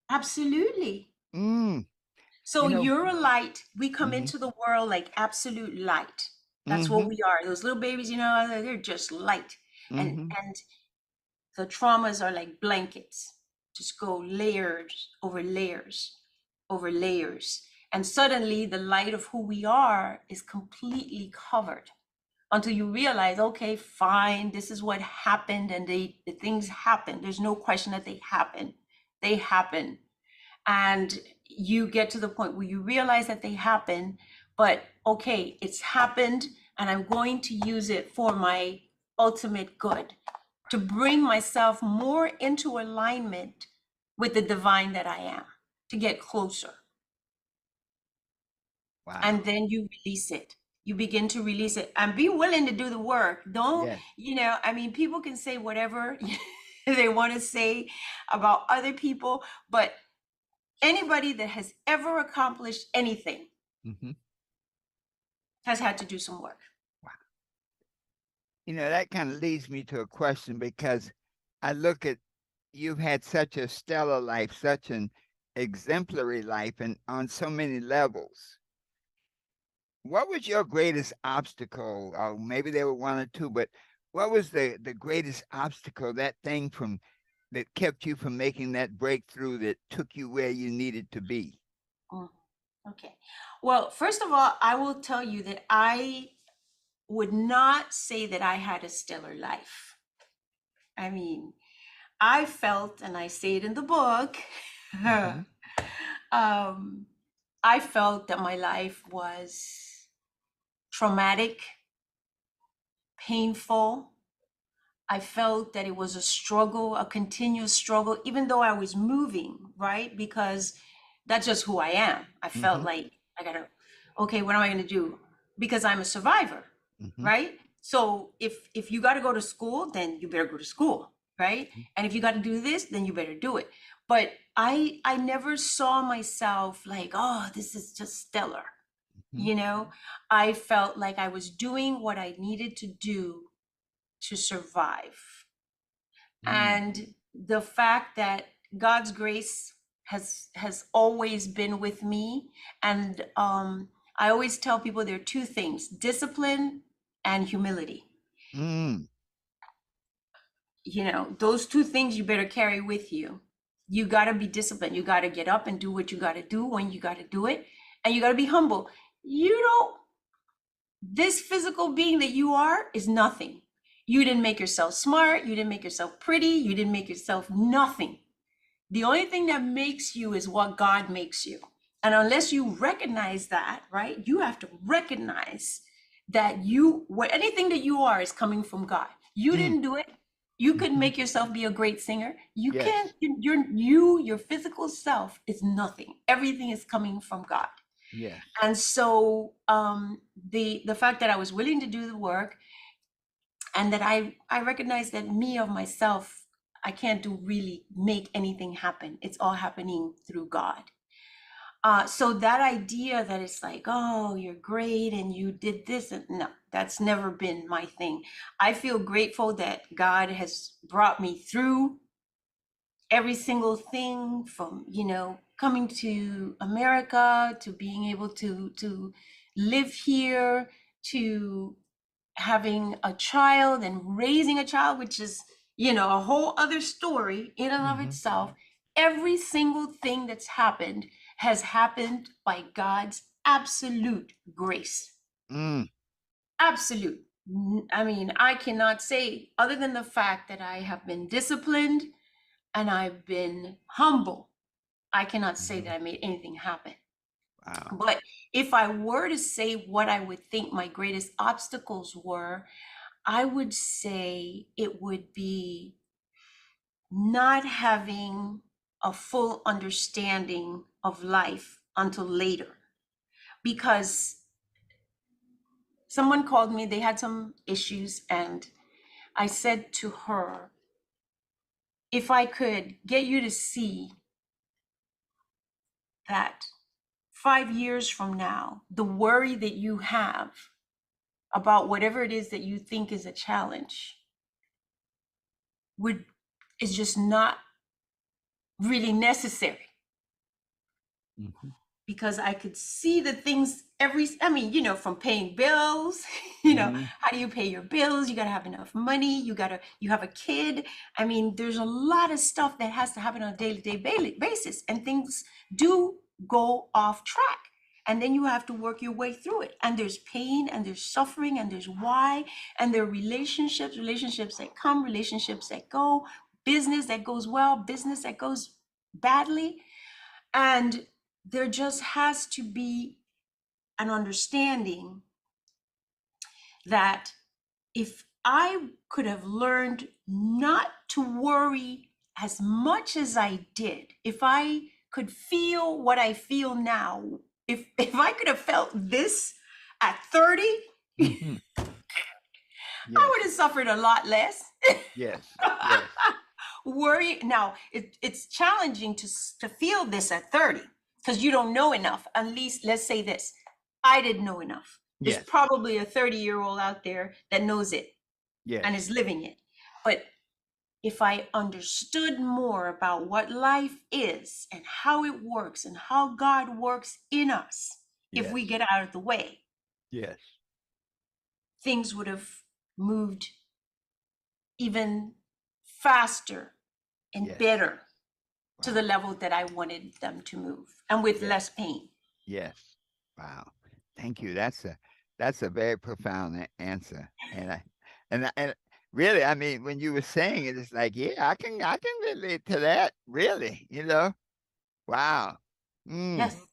Absolutely. Mm. So You know. you're a light. We come Mhm. into the world like absolute light. That's what Mhm. we are. Those little babies, they're just light. And Mhm. and the traumas are like blankets. Just go layers over layers over layers. And suddenly the light of who we are is completely covered, until you realize, okay, fine, this is what happened, and the things happen. There's no question that they happen. They happen. And you get to the point where you realize that they happen, but okay, it's happened, and I'm going to use it for my ultimate good, to bring myself more into alignment with the divine that I am, to get closer. And Wow. then you release it. You begin to release it and be willing to do the work. Don't, Yes. people can say whatever they want to say about other people, but anybody that has ever accomplished anything Mhm. has had to do some work. Wow. That kind of leads me to a question, because I look at, you've had such a stellar life, such an exemplary life and on so many levels. What was your greatest obstacle? Or maybe there were one or two, but what was the greatest obstacle, that thing from that kept you from making that breakthrough that took you where you needed to be? Mm, okay. Well, first of all, I will tell you that I would not say that I had a stellar life. I mean, I felt, and I say it in the book, Hmm. um, I felt that my life was traumatic, painful. I felt that it was a struggle, a continuous struggle, even though I was moving, right? Because that's just who I am. I felt Hmm. like I gotta, okay, what am I gonna do? Because I'm a survivor, Hmm. right? So if you gotta go to school, then you better go to school, right? And if you gotta do this, then you better do it. But I never saw myself like, oh, this is just stellar. Hmm. You know, I felt like I was doing what I needed to do to survive. Mm. And the fact that God's grace has always been with me. And I always tell people there are two things: discipline and humility. Mm. You know, those two things you better carry with you. You got to be disciplined. You got to get up and do what you got to do when you got to do it. And you got to be humble. You don't, this physical being that you are is nothing. You didn't make yourself smart. You didn't make yourself pretty. You didn't make yourself nothing. The only thing that makes you is what God makes you. And unless you recognize that, right, you have to recognize that what anything that you are is coming from God. You Mm. didn't do it. You couldn't Hmm. make yourself be a great singer. You can't, Yes. your physical self is nothing. Everything is coming from God. Yes. And so the fact that I was willing to do the work, and that I recognize that me of myself, I can't do really make anything happen. It's all happening through God. So that idea that it's like, oh, you're great and you did this, and no, that's never been my thing. I feel grateful that God has brought me through every single thing, from coming to America, to being able to live here, to having a child and raising a child, which is, a whole other story in and of Hmm. itself. Every single thing that's happened has happened by God's absolute grace. Mm. Absolute. I mean, I cannot say other than the fact that I have been disciplined and I've been humble. I cannot say Hmm. that I made anything happen. Wow. But if I were to say what I would think my greatest obstacles were, I would say it would be not having a full understanding of life until later. Because someone called me, they had some issues, and I said to her, if I could get you to see that 5 years from now, the worry that you have about whatever it is that you think is a challenge would is just not really necessary, Hmm. because I could see the things I mean, from paying bills, Hmm. how do you pay your bills? You got to have enough money. You have a kid. I mean, there's a lot of stuff that has to happen on a day-to-day basis, and things do go off track. And then you have to work your way through it. And there's pain and there's suffering and there's why. And there are relationships that come, relationships that go, business that goes well, business that goes badly. And there just has to be an understanding that if I could have learned not to worry as much as I did, if I could feel what I feel now, if I could have felt this at 30, Hmm. I Yes. would have suffered a lot less. Yes. Yes. Worry now, it's challenging to feel this at 30, because you don't know enough. At least, let's say this: I didn't know enough. There's Yes. probably a 30-year-old out there that knows it and Yes. is living it. But if I understood more about what life is and how it works and how God works in us, if Yes. we get out of the way, Yes. things would have moved even faster and Yes. better to the Wow. level that I wanted them to move and with Yes. less pain. Yes. Wow. Thank you. That's a very profound answer. And really, I mean, when you were saying it, it's like, yeah, I can relate to that. Really, Wow. Yes. Mm.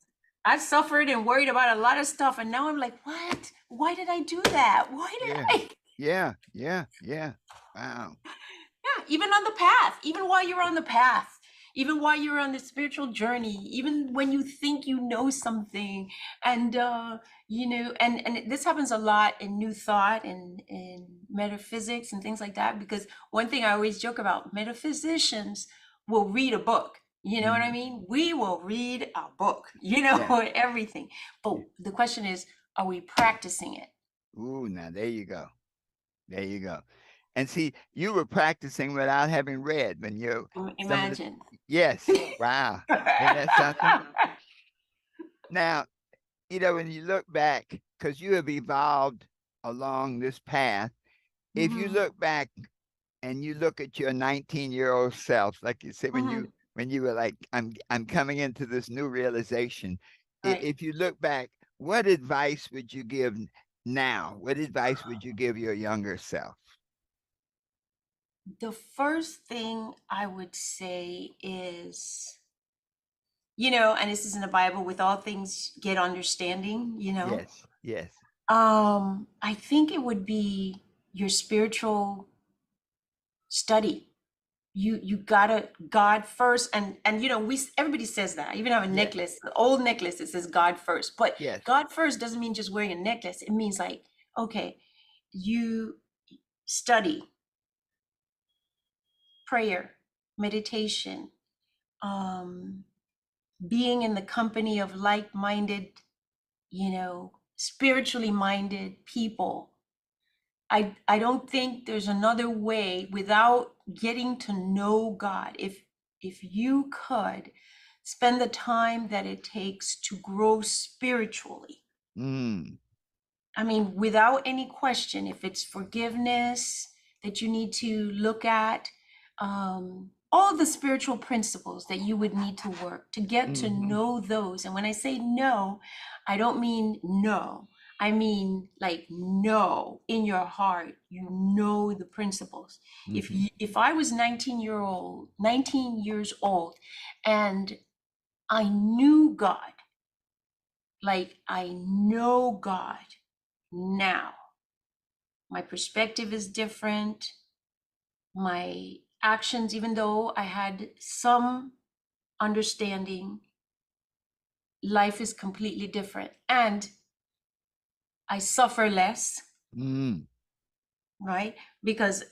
I suffered and worried about a lot of stuff. And now I'm like, what? Why did I do that? Why Yeah. did I? Yeah. Yeah. Yeah. Wow. Yeah, even on the path, even while you're on the path, even while you're on the spiritual journey, even when you think you know something, and and this happens a lot in New Thought and in metaphysics and things like that. Because one thing I always joke about, metaphysicians will read a book. You know what I Hmm. mean? We will read a book, Yeah. everything. But Yeah. the question is, are we practicing it? Ooh, now there you go. There you go. And see, you were practicing without having read when some of the Imagine. yes. Wow. Isn't that something? Now, when you look back, because you have evolved along this path, if you Mhm, look back and you look at your 19-year-old self, like you said, when you mhm. when you were like, I'm coming into this new realization. Right. If you look back, what advice would you give now? What advice would you give your younger self? The first thing I would say is, and this is in the Bible, with all things get understanding. Yes, yes. I think it would be your spiritual study. You gotta God first, and we everybody says that. I even have a Yes, necklace, an old necklace that says God first. But yes. God first doesn't mean just wearing a necklace. It means like, okay, you study, prayer, meditation, um, being in the company of like-minded, spiritually minded people. I don't think there's another way without getting to know God. If you could spend the time that it takes to grow spiritually, Mm, I mean, without any question, if it's forgiveness that you need to look at, all the spiritual principles that you would need to work to get to hmm, know those. And when I say no, I don't mean no. I mean like no in your heart. You know the principles. hmm. If I was 19 years old, and I knew God, like I know God now, my perspective is different. My actions, even though I had some understanding, life is completely different. And I suffer less, Mm, right? Because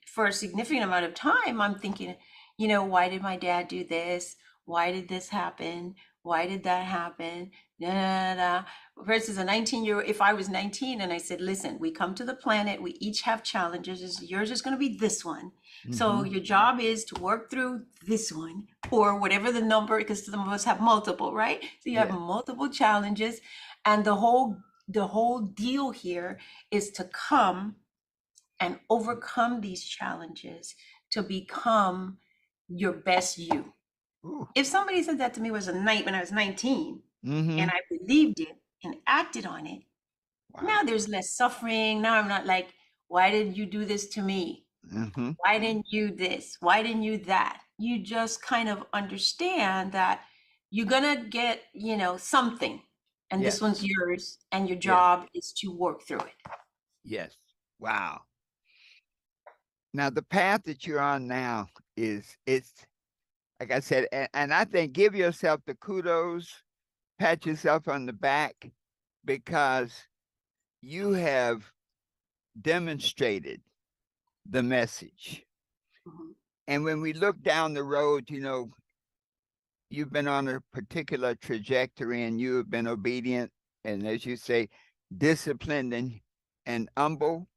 for a significant amount of time, I'm thinking, why did my dad do this? Why did this happen? Why did that happen? Da, da, da, da. Versus a 19-year-old, if I was 19 and I said, listen, we come to the planet, we each have challenges. Yours is going to be this one. So hmm. your job is to work through this one or whatever the number, because some of us have multiple, right? So you have Yes, multiple challenges. And the whole deal here is to come and overcome these challenges to become your best you. ooh, If somebody said that to me was a night when I was 19 and hmm. I believed it and acted on it, now Wow. there's less suffering. Now I'm not like, why did you do this to me? Hmm. Why didn't you this? Why didn't you that? You just kind of understand that you're gonna get, something, and this Yes, one's yours, and your yes, job is to work through it. yes. Wow. Now the path that you're on now it's like I said, and I think give yourself the kudos, pat yourself on the back because you have demonstrated the message. Mhm, And when we look down the road, you've been on a particular trajectory and you have been obedient and, as you say, disciplined and humble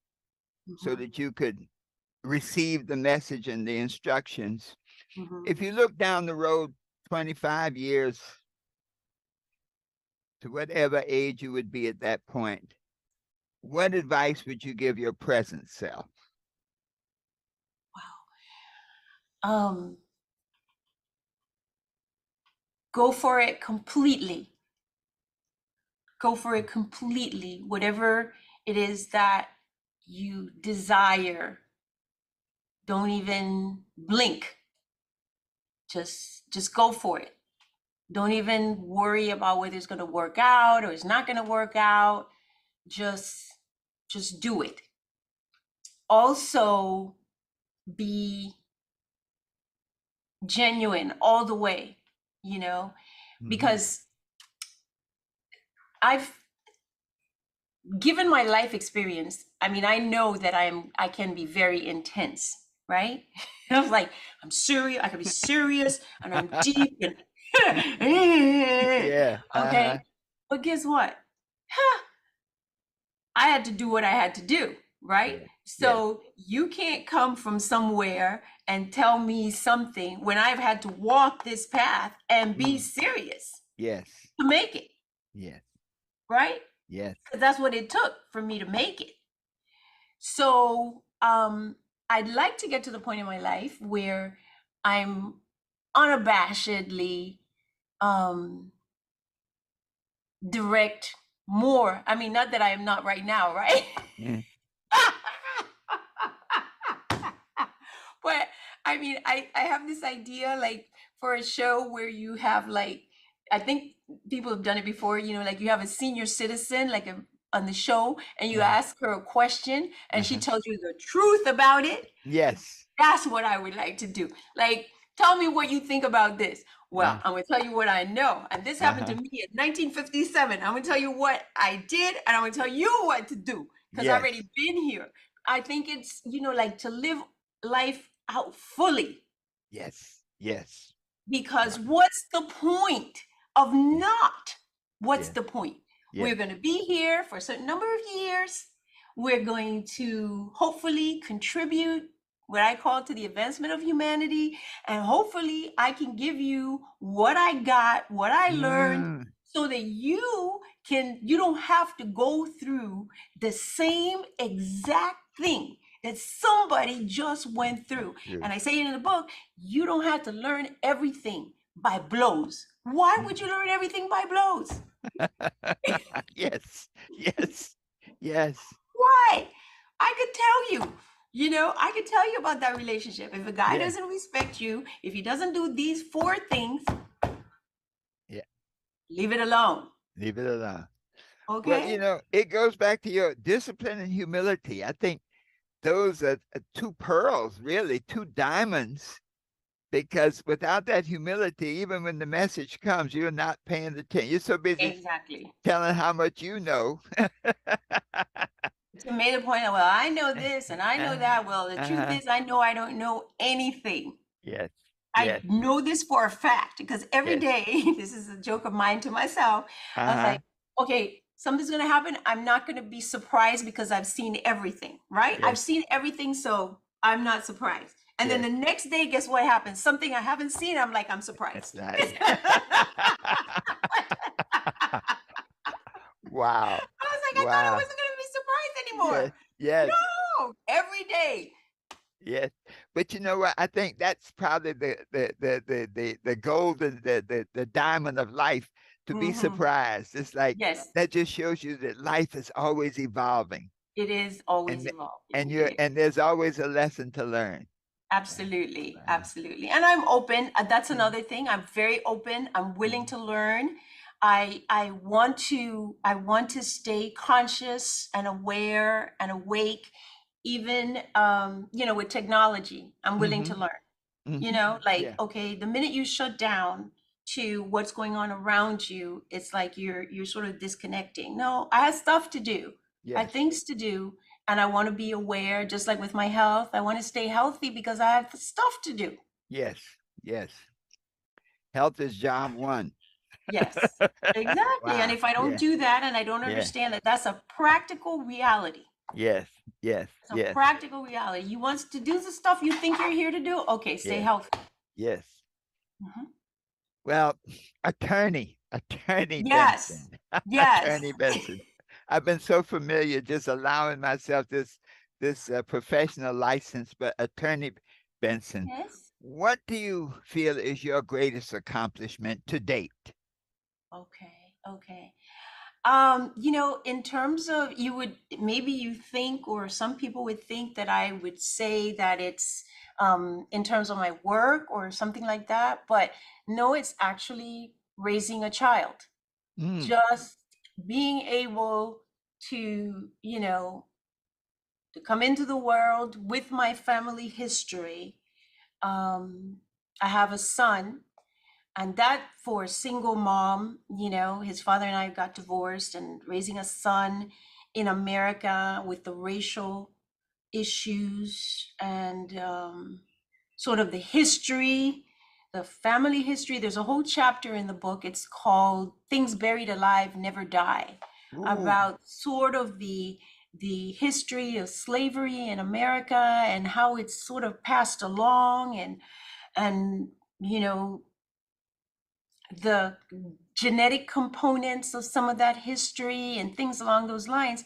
so mhm. that you could receive the message and the instructions. Mhm. If you look down the road 25 years to whatever age you would be at that point, what advice would you give your present self? Um, go for it completely. Go for it completely. Whatever it is that you desire, don't even blink. Just go for it. Don't even worry about whether it's going to work out or it's not going to work out. Just just do it. Also be genuine all the way, you know, Mm-hmm. because I've given my life experience. I mean, I know that I can be very intense, right? I'm like, I'm serious, I can be serious and I'm deep and Yeah. Uh-huh. okay. But guess what? I had to do what I had to do, right? Yeah. Yes. So you can't come from somewhere and tell me something when I've had to walk this path and be Mm. serious Yes. to make it, Yes. right? Yes. Because that's what it took for me to make it. So I'd like to get to the point in my life where I'm unabashedly um, direct more. I mean, not that I am not right now, right? Yeah. But I mean, I have this idea like for a show where you have like, I think people have done it before, you know, like you have a senior citizen like on the show and you Uh-huh. ask her a question and she Uh-huh. tells you the truth about it. Yes. That's what I would like to do. Like, tell me what you think about this. Well, Uh, I'm going to tell you what I know. And this happened to uh-huh. me in 1957. I'm going to tell you what I did and I'm going to tell you what to do because I've Yes. already been here. I think it's, you know, like to live life out fully Yes. Yes. because Wow. what's the point of Yes. not? What's Yes. the point? We're Yes. going to be here for a certain number of years. We're going to hopefully contribute what I call to the advancement of humanity. And hopefully, I can give you what I got, what I learned, Mm. so that you don't have to go through the same exact thing that somebody just went through. True. And I say it in the book, you don't have to learn everything by blows. Why would you learn everything by blows? Yes. Yes. Yes. Why? I could tell you. You know, I could tell you about that relationship. If a guy Yeah. doesn't respect you, if he doesn't do these four things, Yeah. leave it alone. Leave it alone. Well, Okay? it goes back to your discipline and humility. I think those are two pearls, really, two diamonds. Because without that humility, even when the message comes, you're not paying attention. You're so busy Exactly. telling how much you know. To make the point of, well, I know this and I know that. Well, the truth Uh-huh. is, I know I don't know anything. Yes. I Yes. know this for a fact because every Yes. day, this is a joke of mine to myself. I was Uh-huh. like, okay, something's going to happen. I'm not going to be surprised because I've seen everything, right? I've Yes. seen everything, so I'm not surprised. And then Yes. the next day, guess what happens? Something I haven't seen. I'm like, I'm surprised. Right. Wow. I was like, I thought I Wow. wasn't going to be surprised Yes. anymore. Yes. No, every day. Yes. But you know what? I think that's probably the golden the diamond of life, to be Hmm. surprised. It's like Yes, that just shows you that life is always evolving, it is always and evolving. and there's always a lesson to learn. Absolutely, Wow. absolutely. And I'm open. That's Yeah. another thing. I'm very open. I'm willing Mhm. to learn. I want to stay conscious and aware and awake, even you know, with technology. I'm willing to Mhm. learn. You Mhm. know, like Yeah. okay, the minute you shut down to what's going on around you, it's like you're sort of disconnecting. No, I have stuff to do. I have Yes. things to do and I want to be aware, just like with my health. I want to stay healthy because I have stuff to do. Yes. Yes. Health is job one. Yes, exactly. And Wow. if I don't Yeah. do that and I don't Yeah. understand that that's a practical reality, Yes. Yes. It's a Yes. practical reality. You want to do the stuff you think you're here to do? Okay, stay Yes. healthy. Yes. Mhm. Well, attorney Yes. Benson, Yes. attorney Benson. I've been so familiar just allowing myself this professional license, but attorney Benson, Yes. what do you feel is your greatest accomplishment to date? Okay. Okay. In terms of you would maybe you think, or some people would think that I would say that it's in terms of my work or something like that, but no, it's actually raising a child. Mm, Just being able to, to come into the world with my family history. Um, I have a son, and that for a single mom, his father and I got divorced, and raising a son in America with the racial issues and sort of the history, the family history. There's a whole chapter in the book. It's called Things Buried Alive Never Die, ooh, about sort of the history of slavery in America and how it's sort of passed along, and you know the genetic components of some of that history and things along those lines.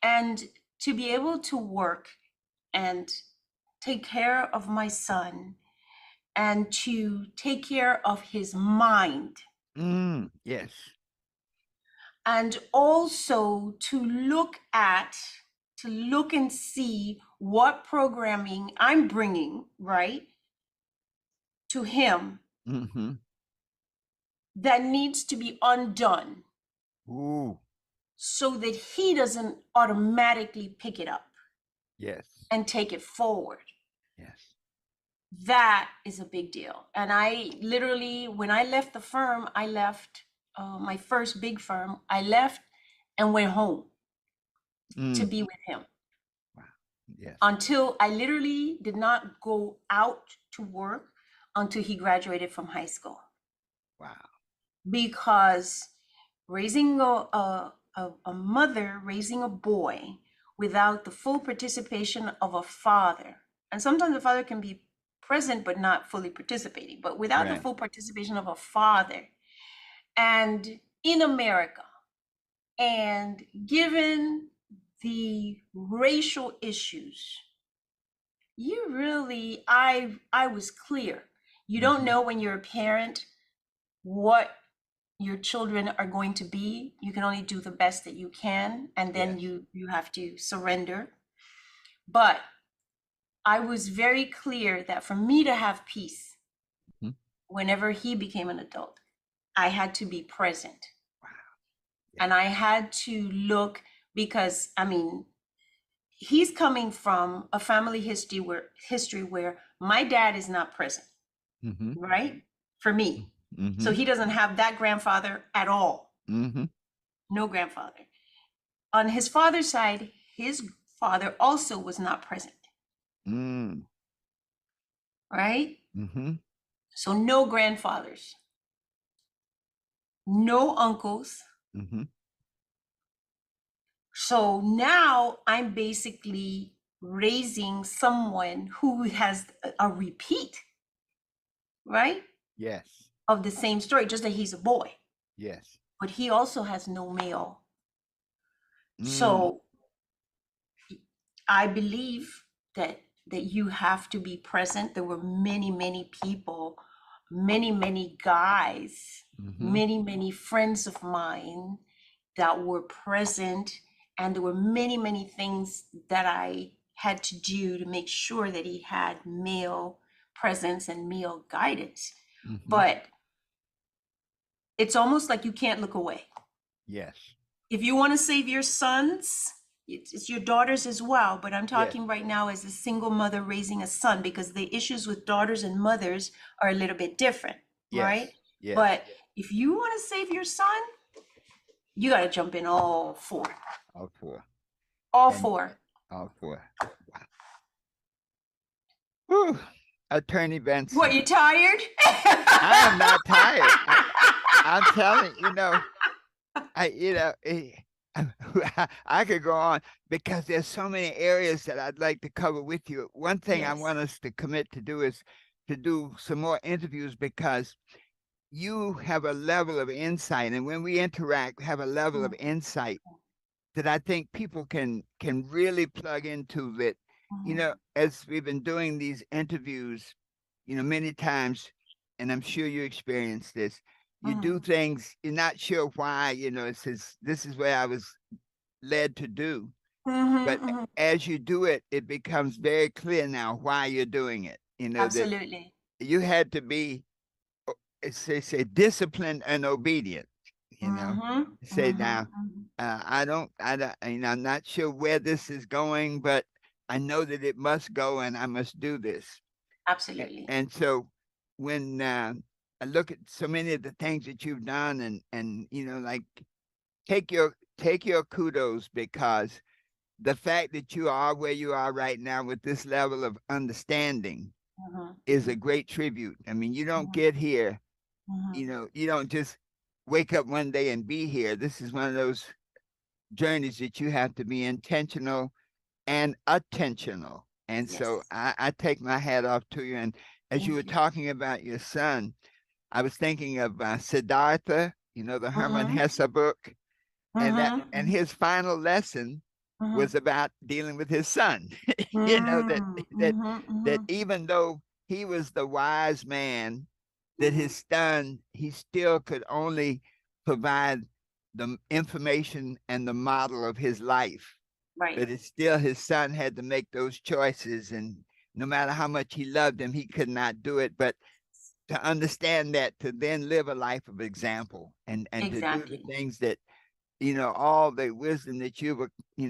And to be able to work and take care of my son and to take care of his mind, yes. and also to look and see what programming I'm bringing, right, to him Mm-hmm. that needs to be undone Ooh, so that he doesn't automatically pick it up yes, and take it forward. yes. That is a big deal. And I literally, when I left the firm, I left my first big firm, I left and went home to Mm, be with him wow, yes, until I literally did not go out to work until he graduated from high school. wow. Because raising a mother, raising a boy without the full participation of a father, and sometimes the father can be present but not fully participating, but without the Right. full participation of a father, and in America, and given the racial issues, you really, I was clear. You don't Mm-hmm. know when you're a parent what your children are going to be. You can only do the best that you can, and then Yes. you have to surrender. But I was very clear that for me to have peace Mhm. whenever he became an adult, I had to be present, Wow. and Yes. I had to look, because I mean, he's coming from a family history where my dad is not present, Mm-hmm. right, for me. So Mm-hmm. he doesn't have that grandfather at all. Mm-hmm. No grandfather. On his father's side, his father also was not present, Mm. right? Mm-hmm. So no grandfathers, no uncles. Mm-hmm. So now I'm basically raising someone who has a repeat, right, Yes. of the same story, just that he's a boy, Yes. but he also has no male. Mm. So I believe that you have to be present. There were many, many people, many, many guys, Mm-hmm. many, many friends of mine that were present, and there were many, many things that I had to do to make sure that he had male presence and male guidance. Mm-hmm. But it's almost like you can't look away. Yes. If you want to save your sons, it's your daughters as well, but I'm Yes. talking right now as a single mother raising a son, because the issues with daughters and mothers are a little bit different, right? Yes. Yes. But if you want to save your son, you got to jump in all four. All four. All And four. all four. Wow. Whew. Attorney What, Benson. you tired? I am not tired. I'm telling you, I I could go on because there's so many areas that I'd like to cover with you. One thing I Yes. want us to commit to do is to do some more interviews because you have a level of insight, and when we interact, have a level of Mhm, insight that I think people can really plug into that. You mhm, know, as we've been doing these interviews, many times, and I'm sure you experience this. You do mhm, things you're not sure why. It says this is where I was led to do, mhm, but mhm. as you do it, it becomes very clear now why you're doing it. That Absolutely. you had to be, it's they say, disciplined and obedient. You know, Mhm, say mhm, now, mhm. I don't, I'm not sure where this is going, but I know that it must go, and I must do this. Absolutely. And so, when I look at so many of the things that you've done, and like take your kudos because the fact that you are where you are right now with this level of understanding Mhm, is a mhm, great tribute. I mean, you don't mhm, get here, mhm. you don't just wake up one day and be here. This is one of those journeys that you have to be intentional and attentional. And so Yes. I take my hat off to you. And as you were Thank you. talking about your son, I was thinking of Siddhartha, the Hermann Mhm, Hesse book, mhm, and mhm, his final lesson was mhm. about dealing with his son. That Mm, that mhm, that mhm. even though he was the wise man, that Mhm. his son, he still could only provide the information and the model of his life. Right. But it's still his son had to make those choices, and no matter how much he loved him, he could not do it. But to understand that, to then live a life of example, and to do the Exactly. things that all the wisdom that you've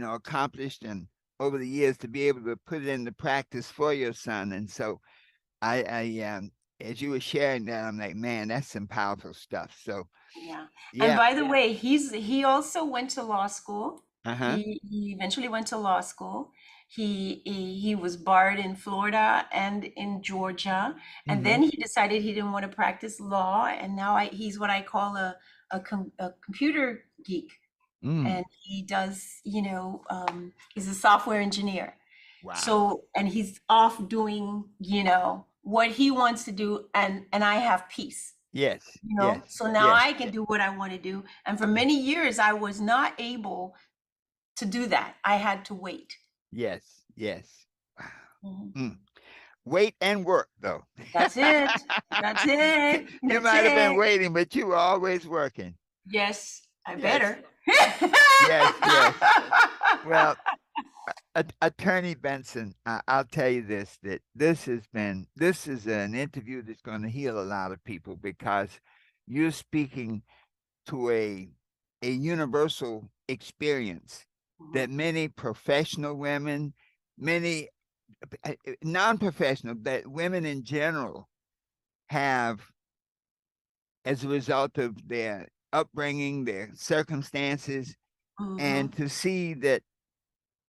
accomplished and over the years, to be able to put it into practice for your son. And so I as you were sharing that, I'm like, man, that's some powerful stuff. So Yeah. And yeah. by the way, he also went to law school. Uh-huh. He eventually went to law school. He was barred in Florida and in Georgia, and Mm-hmm. then he decided he didn't want to practice law, and now he's what I call a computer geek, Mm. and he does, he's a software engineer. Wow. So, and he's off doing, what he wants to do, and I have peace. Yes. Yes. So now Yes. I can do what I want to do. And for many years, I was not able to do that. I had to wait. Yes. Yes. Wow. Mhm. Mm. Wait and work, though. That's it. That's it. You That's might have been it. waiting, but you were always working. Yes, I Yes. better. Yes. Yes. Well, Attorney Benson, I'll tell you this: that this is an interview that's going to heal a lot of people because you're speaking to a universal experience Mhm, that many professional women, many non-professional, that women in general have as a result of their upbringing, their circumstances, and mhm. to see that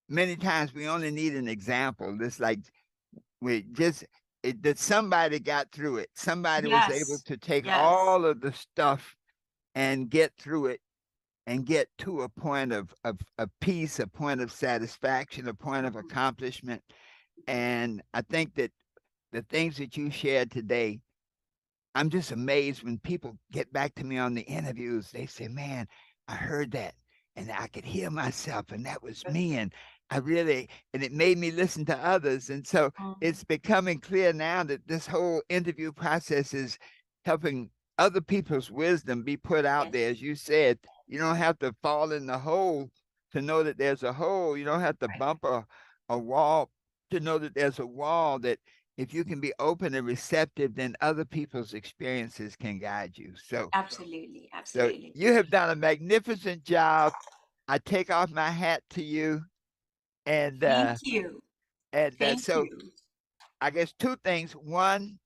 many times we only need an example. It's like we just that somebody got through it. Somebody was able Yes, to take yes. all of the stuff and get through it and get to a point of peace, a point of satisfaction, a point of Mhm, accomplishment. And I think that the things that you shared today, I'm just amazed when people get back to me on the interviews. They say, "Man, I heard that, and I could hear myself, and that was good. me." And and it made me listen to others. And so Mhm. it's becoming clear now that this whole interview process is helping other people's wisdom be put out there. Yes, As you said, you don't have to fall in the hole to know that there's a hole. You don't have to right. bump a wall to know that there's a wall. That if you can be open and receptive, then other people's experiences can guide you. Absolutely, So absolutely. you have done a magnificent job. I take off my hat to you, and Thank you. Thank so you. I guess two things. One,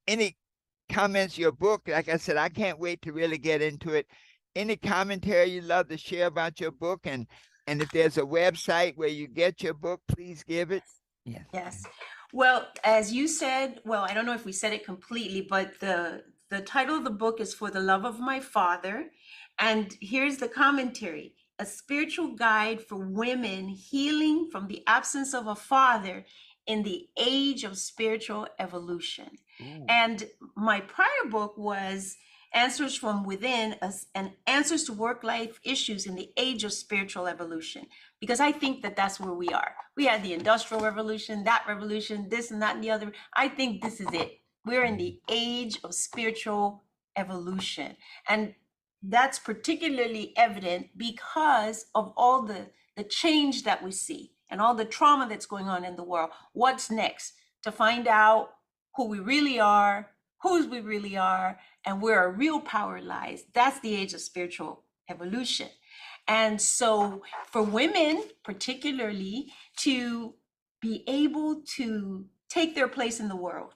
any comments, your book? Like I said, I can't wait to really get into it. Any commentary you'd love to share about your book, and if there's a website where you get your book, please give it. Yes. Yes. Well, as you said, well, I don't know if we said it completely, but the title of the book is For the Love of My Father. And here's the commentary. a spiritual guide for women healing from the absence of a father in the age of spiritual evolution. Ooh. And my prior book was Answers from Within and Answers to Work Life Issues in the Age of Spiritual Evolution, because I think that that's where we are. We had the Industrial Revolution, that revolution, this and that and the other. I think this is it. We're in the age of spiritual evolution. And that's particularly evident because of all the change that we see and all the trauma that's going on in the world. What's next? To find out who we really are, whose we really are, and where our real power lies. That's the age of spiritual evolution. And so for women, particularly, to be able to take their place in the world,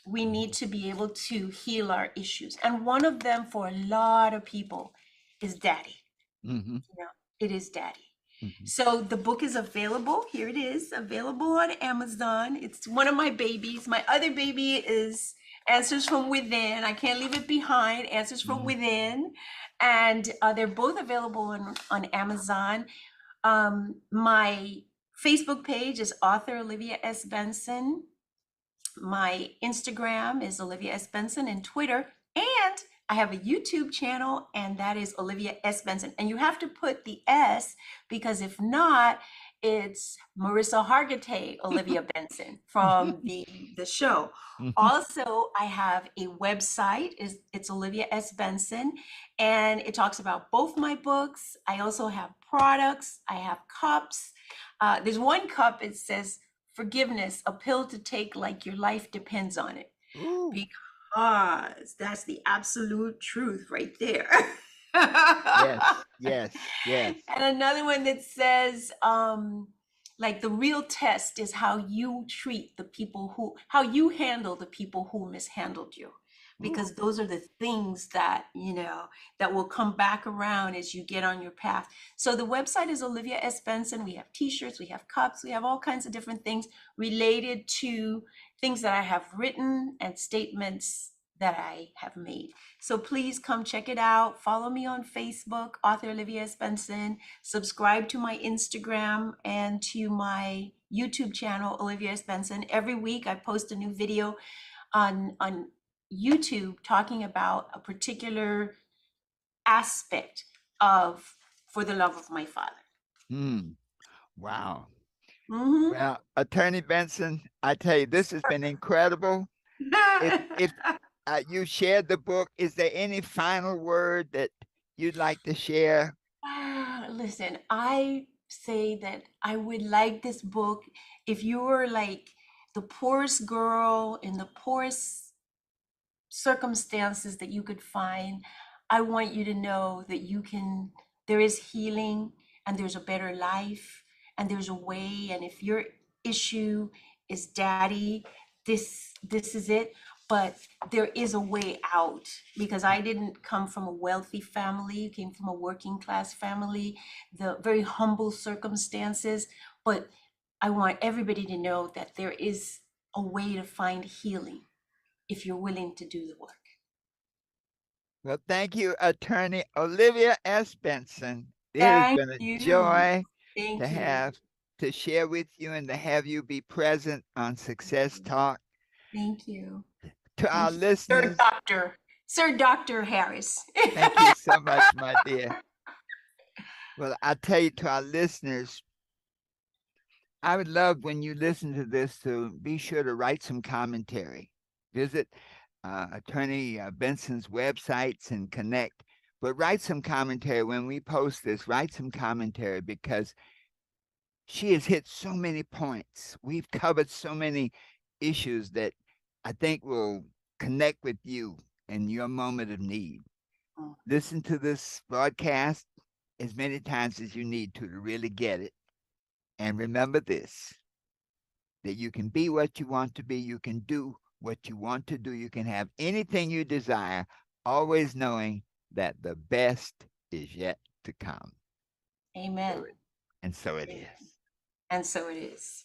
we need to be able to heal our issues. And one of them for a lot of people is daddy. Mm-hmm. You know, it is daddy. Mm-hmm. So the book is available. Here it is, available on Amazon. It's one of my babies. My other baby is Answers from Within. I can't leave it behind. Answers from Within. And they're both available on Amazon. My Facebook page is author Olivia S. Benson. My Instagram is Olivia S. Benson, and Twitter. And I have a YouTube channel, and that is Olivia S. Benson. And you have to put the S, because if not, it's Marissa Hargitay Olivia Benson from the show. Mm-hmm. Also, I have a website. It's Olivia S. Benson, and it talks about both my books. I also have products. I have cups. There's one cup, it says, forgiveness, a pill to take like your life depends on it. Ooh. Because that's the absolute truth right there. Yes, yes, yes. And another one that says, like, the real test is how you treat the people how you handle the people who mishandled you. Because those are the things that, that will come back around as you get on your path. So the website is Olivia S. Benson. We have t-shirts, we have cups, we have all kinds of different things related to things that I have written and statements that I have made. So please come check it out. Follow me on Facebook, author Olivia S. Benson. Subscribe to my Instagram and to my YouTube channel, Olivia S. Benson. Every week I post a new video on YouTube talking about a particular aspect of For the Love of My Father. Wow. Mm-hmm. Well, Attorney Benson, I tell you, this has been incredible. If you shared the book, is there any final word that you'd like to share? Listen, I say that I would like this book if you were like the poorest girl in the poorest circumstances that you could find. I want you to know that there is healing, and there's a better life, and there's a way. And if your issue is daddy, this is it. But there is a way out, because I didn't come from a wealthy family, came from a working class family, the very humble circumstances. But I want everybody to know that there is a way to find healing if you're willing to do the work. Well, thank you, Attorney Olivia S. Benson. It has Thank been a you. joy Thank you. to share with you and to have you be present on Success Talk. Thank you. To our listeners, Sir Dr. Harris. thank you so much, my dear. Well, I tell you, to our listeners, I would love, when you listen to this, to be sure to write some commentary. Visit Attorney Benson's websites and connect. But write some commentary when we post this. Write some commentary, because she has hit so many points. We've covered so many issues that I think will connect with you in your moment of need. Listen to this broadcast as many times as you need to really get it. And remember this, that you can be what you want to be. You can do what you want to do. You can have anything you desire, always knowing that the best is yet to come. Amen. And so it is. And so it is.